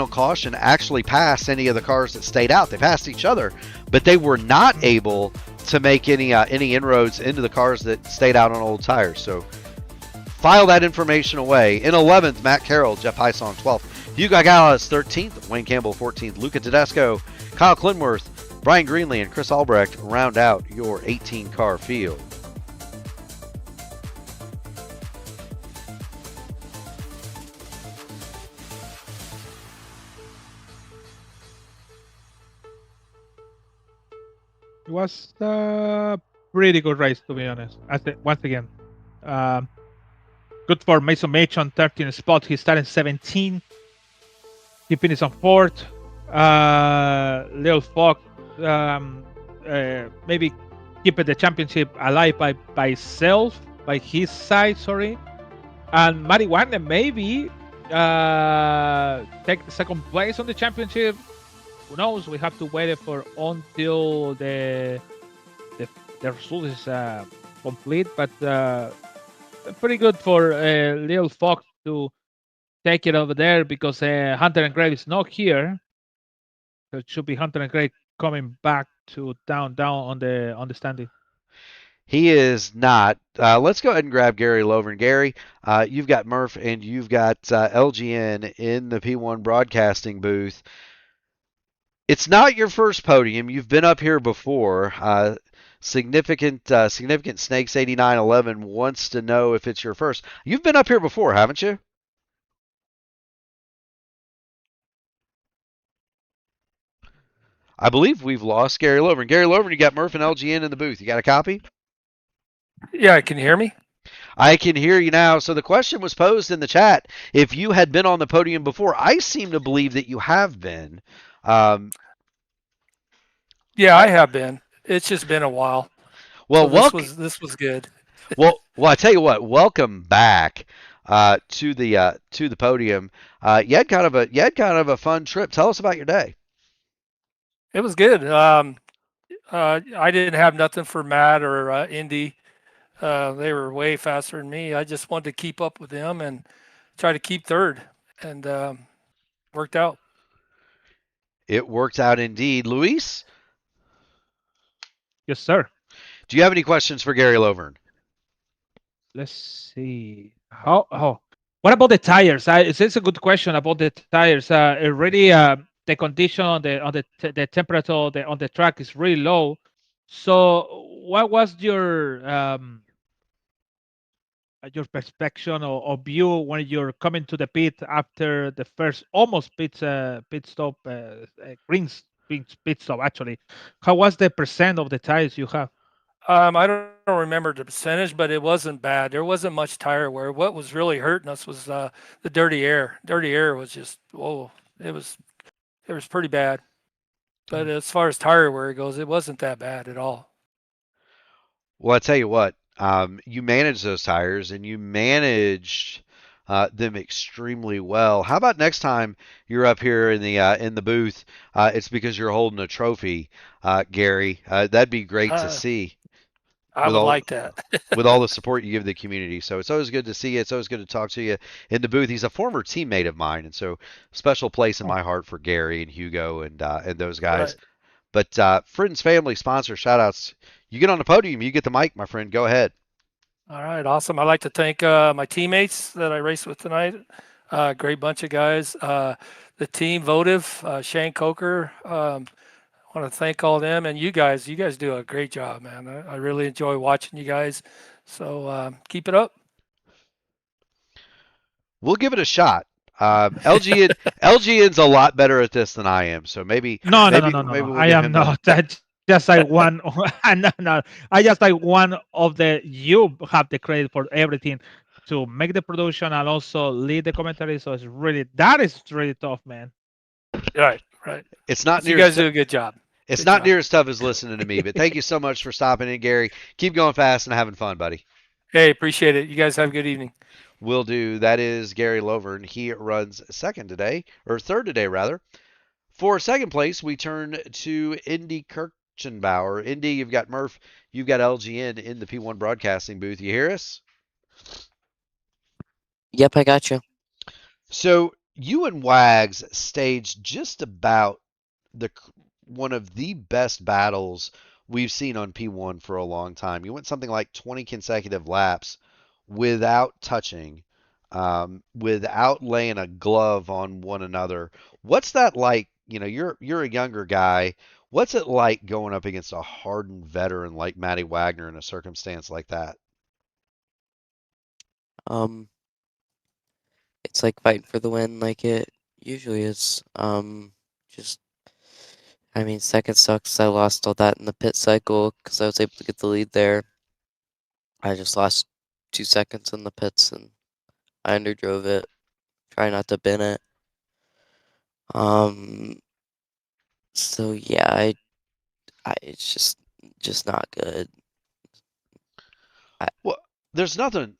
caution actually passed any of the cars that stayed out. They passed each other, but they were not able to make any inroads into the cars that stayed out on old tires. So file that information away. In 11th, Matt Carroll, Jeff Heisong 12th, Hugo Gallas 13th, Wayne Campbell 14th, Luca Tedesco, Kyle Clinworth, Brian Greenlee, and Chris Albrecht round out your 18-car field. It was a pretty good race, to be honest. Once again, good for Mason Mitchum, 13th spot. He started 17. He finished on 4th. Lil Fox maybe keep the championship alive by his side, sorry. And Matty Wagner maybe take the second place on the championship. Who knows? We have to wait for until the result is complete. But pretty good for Lil Fox to take it over there, because Hunter and Gray is not here. So it should be Hunter and Gray coming back to down on the standing. He is not. Let's go ahead and grab Gary Lovern. Gary, you've got Murph and you've got LGN in the P1 broadcasting booth. It's not your first podium. You've been up here before. Significant Snakes 8911 wants to know if it's your first. You've been up here before, haven't you? I believe we've lost Gary Lovern. Gary Lovern, you got Murph and LGN in the booth. You got a copy? Yeah, can you hear me? I can hear you now. So the question was posed in the chat if you had been on the podium before. I seem to believe that you have been. Yeah, I have been. It's just been a while. Well, So welcome. this was good. Well, I tell you what. Welcome back to the podium. You had kind of a fun trip. Tell us about your day. It was good. I didn't have nothing for Matt or Indy. They were way faster than me. I just wanted to keep up with them and try to keep third, and worked out. It worked out indeed. Luis, Yes, sir. do you have any questions for Gary Lovern? Let's see. What about the tires? It's a good question about the tires. Really, the condition on the temperature on the track is really low. So, what was your perspective or view when you're coming to the pit after the first almost pit stop, pit stop actually? How was the percent of the tires you have? I don't remember the percentage, but it wasn't bad. There wasn't much tire wear. What was really hurting us was the dirty air. Dirty air was just whoa. It was pretty bad. But as far as tire wear goes, it wasn't that bad at all. Well, I tell you what, you managed those tires and you managed them extremely well. How about next time you're up here in the booth? It's because you're holding a trophy, Gary. That'd be great to Uh, see I with would all like that. with all the support you give the community. So it's always good to see you. It's always good to talk to you in the booth. He's a former teammate of mine, and so special place in Oh, my heart for Gary and Hugo and those guys. Right. But friends, family, sponsor, shout outs. You get on the podium, you get the mic, my friend. Go ahead. All right. Awesome. I'd like to thank my teammates that I raced with tonight. Great bunch of guys. The team votive, Shane Coker. I want to thank all them and you guys. You guys do a great job, man. I really enjoy watching you guys. So keep it up. We'll give it a shot. LGN's a lot better at this than I am, so no, no, no, maybe no, no, maybe no. we'll I give am him a. not. I just like one. No, no. I just like one of the. You have the credit for everything to make the production and also lead the commentary. So it's really that is really tough, man. Right. Right. It's not But you near as guys tou- do a good job. it's Good not job. near as tough as listening to me, but thank you so much for stopping in, Gary. Keep going fast and having fun, buddy. Hey, appreciate it. You guys have a good evening. Will do. That is Gary Lovern. He runs second today, or third today rather. For second place, we turn to Indy Kirchenbauer. Indy, you've got Murph, you've got LGN in the P1 broadcasting booth. You hear us? Yep, I got you. So you and Wags staged just about the one of the best battles we've seen on P1 for a long time. You went something like 20 consecutive laps without touching, without laying a glove on one another. What's that like? You know, you're a younger guy. What's it like going up against a hardened veteran like Matty Wagner in a circumstance like that? Um, it's like fighting for the win, like it usually is. Just I mean, second sucks. I lost all that in the pit cycle because I was able to get the lead there. I just lost 2 seconds in the pits and I underdrove it. Try not to bin it. Um, so yeah, it's just not good. I, Well, there's nothing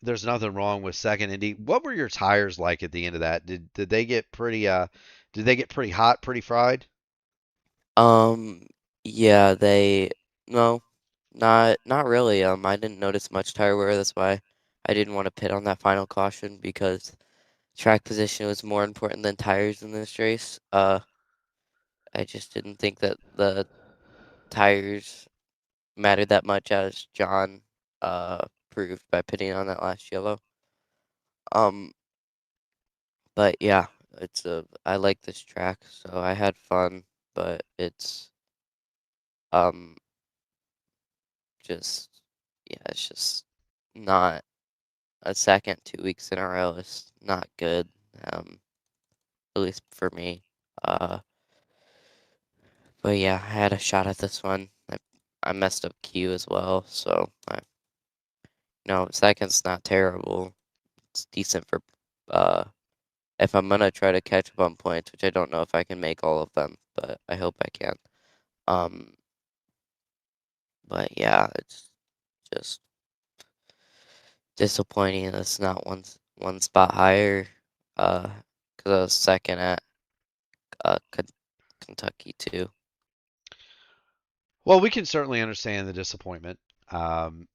wrong with second Indy. What were your tires like at the end of that? Did they get pretty hot, pretty fried? um, yeah, no, not really. I didn't notice much tire wear. That's why I didn't want to pit on that final caution because track position was more important than tires in this race. I just didn't think that the tires mattered that much as John proved by pitting on that last yellow. Um, but yeah, I like this track, so I had fun, but it's um just yeah, it's just not a second 2 weeks in a row is not good. At least for me. Uh, but yeah, I had a shot at this one. I messed up Q as well, so second's not terrible. It's decent for if I'm gonna try to catch up on points, which I don't know if I can make all of them, but I hope I can. Um, But yeah, it's just disappointing. It's not one spot higher. Because I was second at Kentucky too. Well, we can certainly understand the disappointment. Um,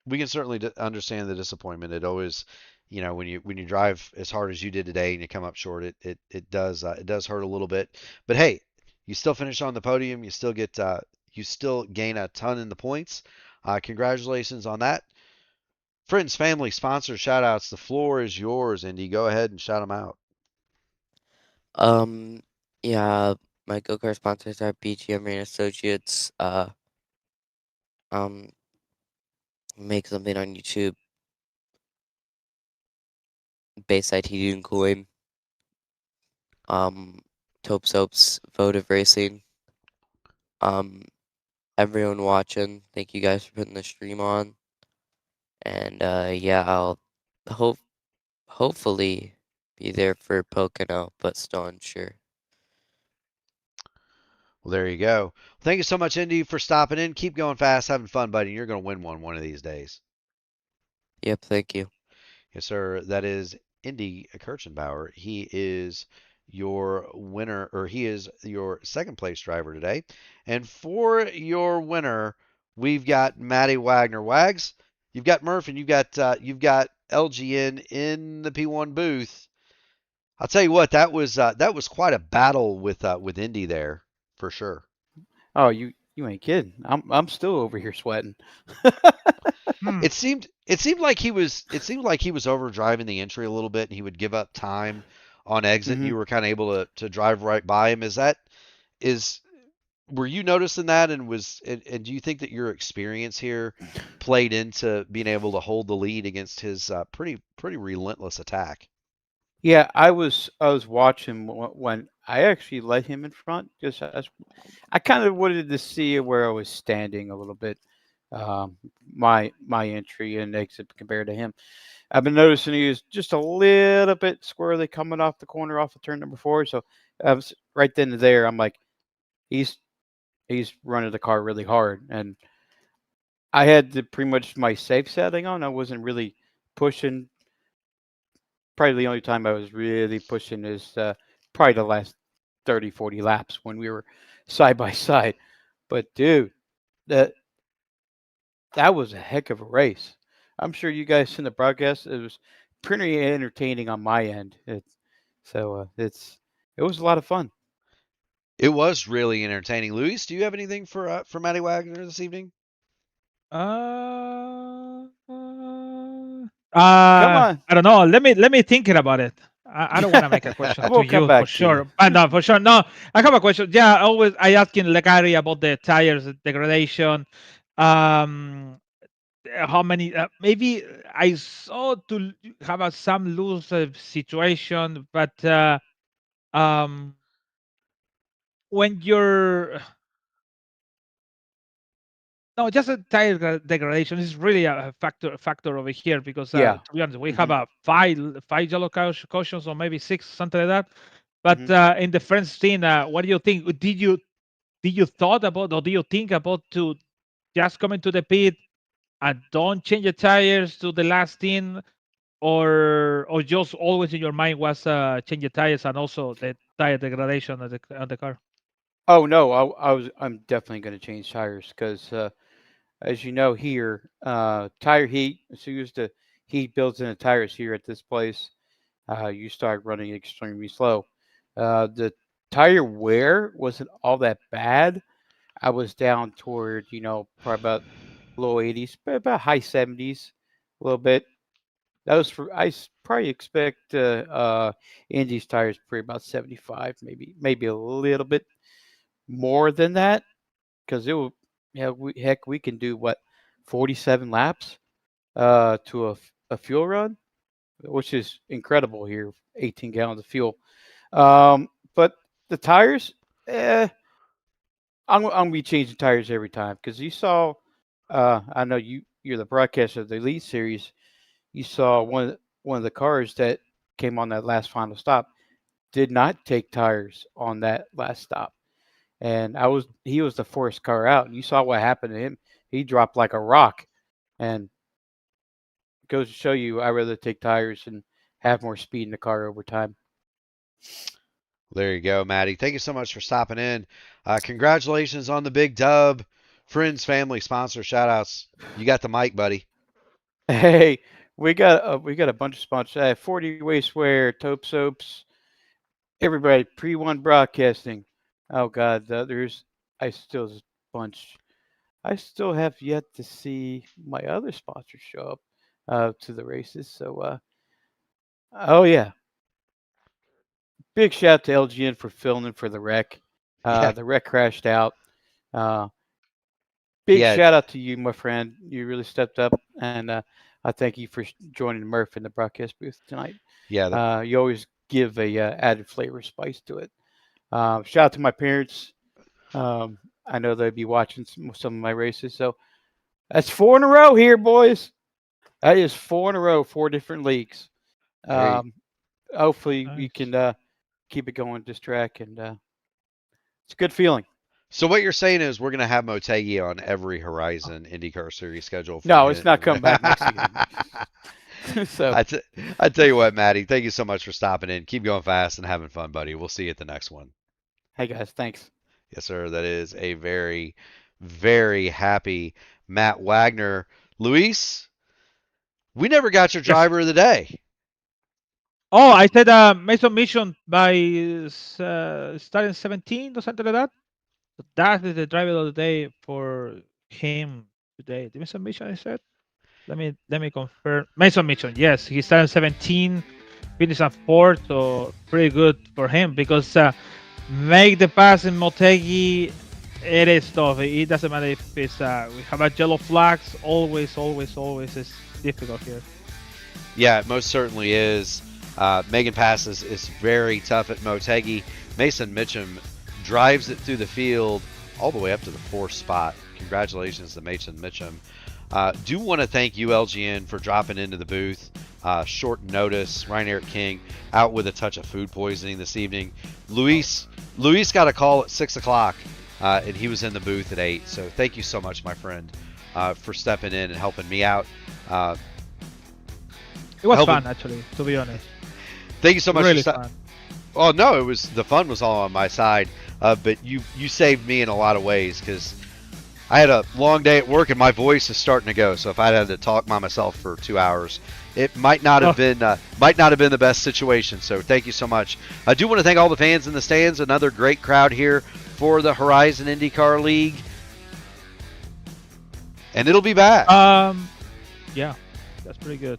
we can certainly understand the disappointment. It always, when you drive as hard as you did today and you come up short, it does hurt a little bit. But hey, you still finish on the podium. You still gain a ton in the points. Congratulations on that. Friends, family, sponsors, shout outs. The floor is yours, Indy. Go ahead and shout them out. Um, yeah, my go-kart sponsors are BGM and Associates. Um, make something on YouTube. Bayside Heating and Cooling. Um, Taupe Soaps, Votive Racing. Um, everyone watching, thank you guys for putting the stream on. And yeah, I'll hope hopefully be there for Pocono, but still unsure. Well, there you go. Thank you so much, Indy, for stopping in. Keep going fast, having fun, buddy. You're going to win one of these days. Yep, thank you. Yes, sir. That is Indy Kirchenbauer. He is your winner, or he is your second place driver today. And for your winner, we've got Matty Wagner. Wags, you've got Murph, and you've got LGN in the P1 booth. I'll tell you what, that was quite a battle with Indy there for sure. Oh, you ain't kidding. I'm still over here sweating. Hmm. It seemed like he was overdriving the entry a little bit, and he would give up time on exit, and hmm you were kind of able to drive right by him. Is were you noticing that, and do you think that your experience here played into being able to hold the lead against his pretty relentless attack? Yeah, I was watching when I actually let him in front. Just I kind of wanted to see where I was standing a little bit. Um, my entry and exit compared to him. I've been noticing he was just a little bit squirrely coming off the corner off of turn number 4. So I was right then and there. I'm like, he's he's running the car really hard, and I had pretty much my safe setting on. I wasn't really pushing. Probably the only time I was really pushing is probably the last 30, 40 laps when we were side by side. But dude, that that was a heck of a race. I'm sure you guys in the broadcast, it was pretty entertaining on my end. It was a lot of fun. It was really entertaining. Luis, do you have anything for Matty Wagner this evening? Come on, I don't know. Let me think about it. I don't want to make a question to we'll come you for back to you. sure. But no, for sure. No, I have a question. Yeah, always I asking Legari about the tires degradation. Um, how many? Maybe I saw to have some loose situation, but um, when you're no, just a tire degradation is really a factor over here because Yeah. to be honest, we have hmm a five yellow cautions or maybe six, something like that. But hmm in the French scene, what do you think? Did you thought about or do you think about to just come into the pit and don't change the tires to the last thing, or just always in your mind was change the tires and also the tire degradation of the car? Oh no, I'm definitely going to change tires because as you know here, tire heat. As soon as the heat builds in the tires here at this place, you start running extremely slow. The tire wear wasn't all that bad. I was down toward, probably about low 80s, but about high 70s, a little bit. That was for probably expect Indy's tires pretty about 75, maybe a little bit more than that, because it will. Yeah, we can do what 47 laps to a fuel run, which is incredible here. 18 gallons of fuel. But the tires, eh, I'm gonna be changing tires every time because you saw. I know you're the broadcaster of the Elite Series. You saw one of the cars that came on that last final stop did not take tires on that last stop, and he was the first car out. And you saw what happened to him. He dropped like a rock, and it goes to show you, I'd rather take tires and have more speed in the car over time. There you go, Maddie. Thank you so much for stopping in. Congratulations on the big dub. Friends, family, sponsor, shout outs. You got the mic, buddy. Hey, we got a bunch of sponsors. 40 Wastewear, Taupe Soaps, everybody. Pre-One Broadcasting. Oh God, I still bunch. I still have yet to see my other sponsors show up to the races. So, oh yeah, big shout out to LGN for filming for the wreck. Yeah. The wreck crashed out. Big Yeah. shout out to you, my friend. You really stepped up, and I thank you for joining Murph in the broadcast booth tonight. Yeah. You always give a added flavor, spice to it. Shout out to my parents. I know they'd be watching some of my races. So that's 4 in a row here, boys. That is 4 in a row, 4 different leagues. Hopefully we Nice. can keep it going this track, and it's a good feeling. So what you're saying is we're going to have Motegi on every Horizon IndyCar Series schedule. No, it's not coming back next season. So I tell you what, Maddie, thank you so much for stopping in. Keep going fast and having fun, buddy. We'll see you at the next one. hey guys, thanks. Yes, sir. That is a very, very happy Matt Wagner. Luis, we never got your driver of the day. Oh, I said Mason Mission by starting 17 or something like that. So that is the driver of the day for him today. The Mason Mission, I said. Let me confirm. Mason Mission, yes, he started 17, finished at 4th, so pretty good for him because make the pass in Motegi, it is tough. It doesn't matter if it's we have a yellow flags. Always is difficult here. Yeah, it most certainly is. Megan Passes is very tough at Motegi. Mason Mitchum drives it through the field all the way up to the 4th spot. Congratulations to Mason Mitchum. Do want to thank ULGN for dropping into the booth. Short notice. Ryan Eric King out with a touch of food poisoning this evening. Luis got a call at 6 o'clock, and he was in the booth at 8. So thank you so much, my friend, for stepping in and helping me out. It was fun, actually, to be honest. Thank you so much. Really fun. Oh no, the fun was all on my side, but you saved me in a lot of ways because I had a long day at work and my voice is starting to go. So if I had to talk by myself for 2 hours, it might not have been the best situation. So thank you so much. I do want to thank all the fans in the stands. Another great crowd here for the Horizon IndyCar League, and it'll be back. Yeah, that's pretty good.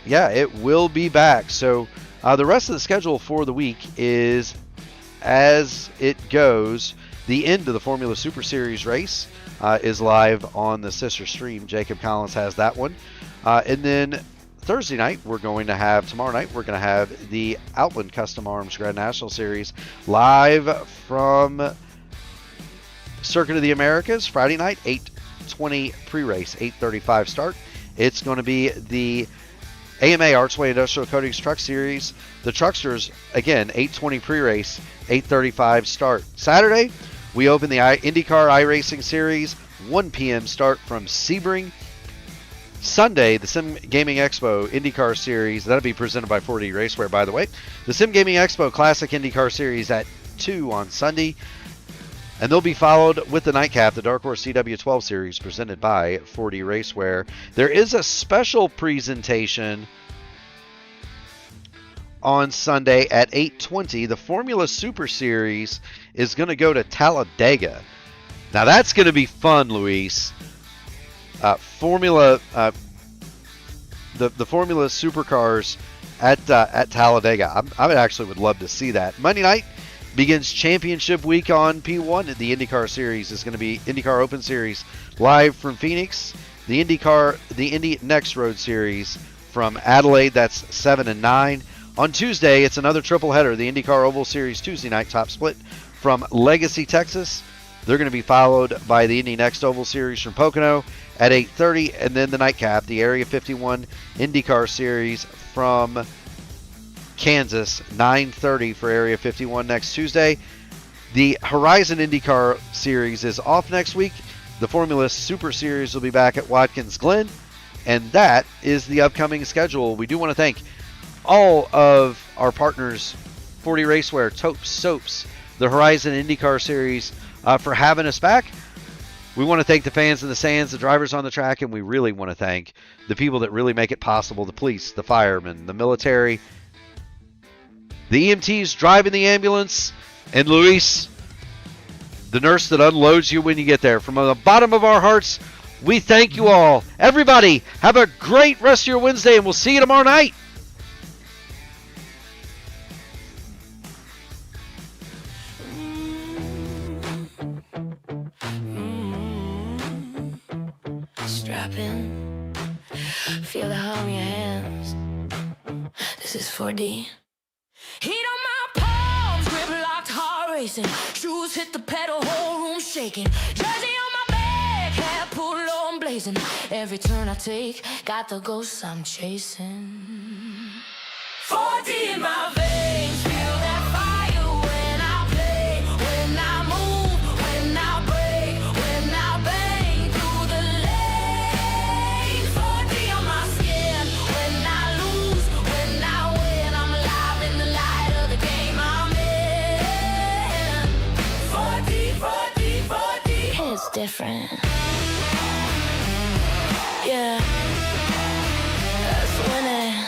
Yeah, it will be back. So the rest of the schedule for the week is as it goes. The end of the Formula Super Series race is live on the sister stream. Jacob Collins has that one. And then Thursday night, tomorrow night, we're going to have the Outland Custom Arms Grand National Series live from Circuit of the Americas. Friday night, 8:20 pre-race, 8:35 start. It's going to be the AMA Archway Industrial Coatings Truck Series. The Trucksters, again, 8:20 pre-race, 8:35 start. Saturday, we open the IndyCar iRacing Series, 1 p.m. start from Sebring. Sunday, the Sim Gaming Expo IndyCar Series, that'll be presented by 4D Racewear, by the way. The Sim Gaming Expo Classic IndyCar Series at 2 on Sunday. And they'll be followed with the nightcap, the Dark Horse CW12 Series, presented by 4D Racewear. There is a special presentation on Sunday at 8:20. The Formula Super Series is going to go to Talladega. Now that's going to be fun, Luis. The Formula Supercars at Talladega. I actually would love to see that. Monday night begins championship week on P1. The IndyCar Series is going to be IndyCar Open Series live from Phoenix. The Indy Next Road Series from Adelaide. That's 7 and 9. On Tuesday, it's another triple header. The IndyCar Oval Series Tuesday night top split from Legacy, Texas. They're going to be followed by the Indy Next Oval Series from Pocono at 8:30, and then the nightcap, the Area 51 IndyCar Series from Kansas, 9:30 for Area 51 next Tuesday. The Horizon IndyCar Series is off next week. The Formula Super Series will be back at Watkins Glen. And that is the upcoming schedule. We do want to thank all of our partners, 40 Racewear, Topes, Soaps, the Horizon IndyCar Series, for having us back. We want to thank the fans in the stands, the drivers on the track, and we really want to thank the people that really make it possible, the police, the firemen, the military, the EMTs driving the ambulance, and Luis, the nurse that unloads you when you get there. From the bottom of our hearts, we thank you all. Everybody, have a great rest of your Wednesday, and we'll see you tomorrow night. Strap in, feel the hum in your hands. This is 4D. Heat on my palms, grip locked, heart racing. Shoes hit the pedal, whole room shaking. Jersey on my back, hair pulled low and blazing. Every turn I take, got the ghosts I'm chasing. 4D in my veins, feel that fire when I play, when I move, when I break, when I bang through the lane. 4D on my skin, when I lose, when I win, I'm alive in the light of the game I'm in. 4D, 4D, 4D. It's different. Yeah, that's winning.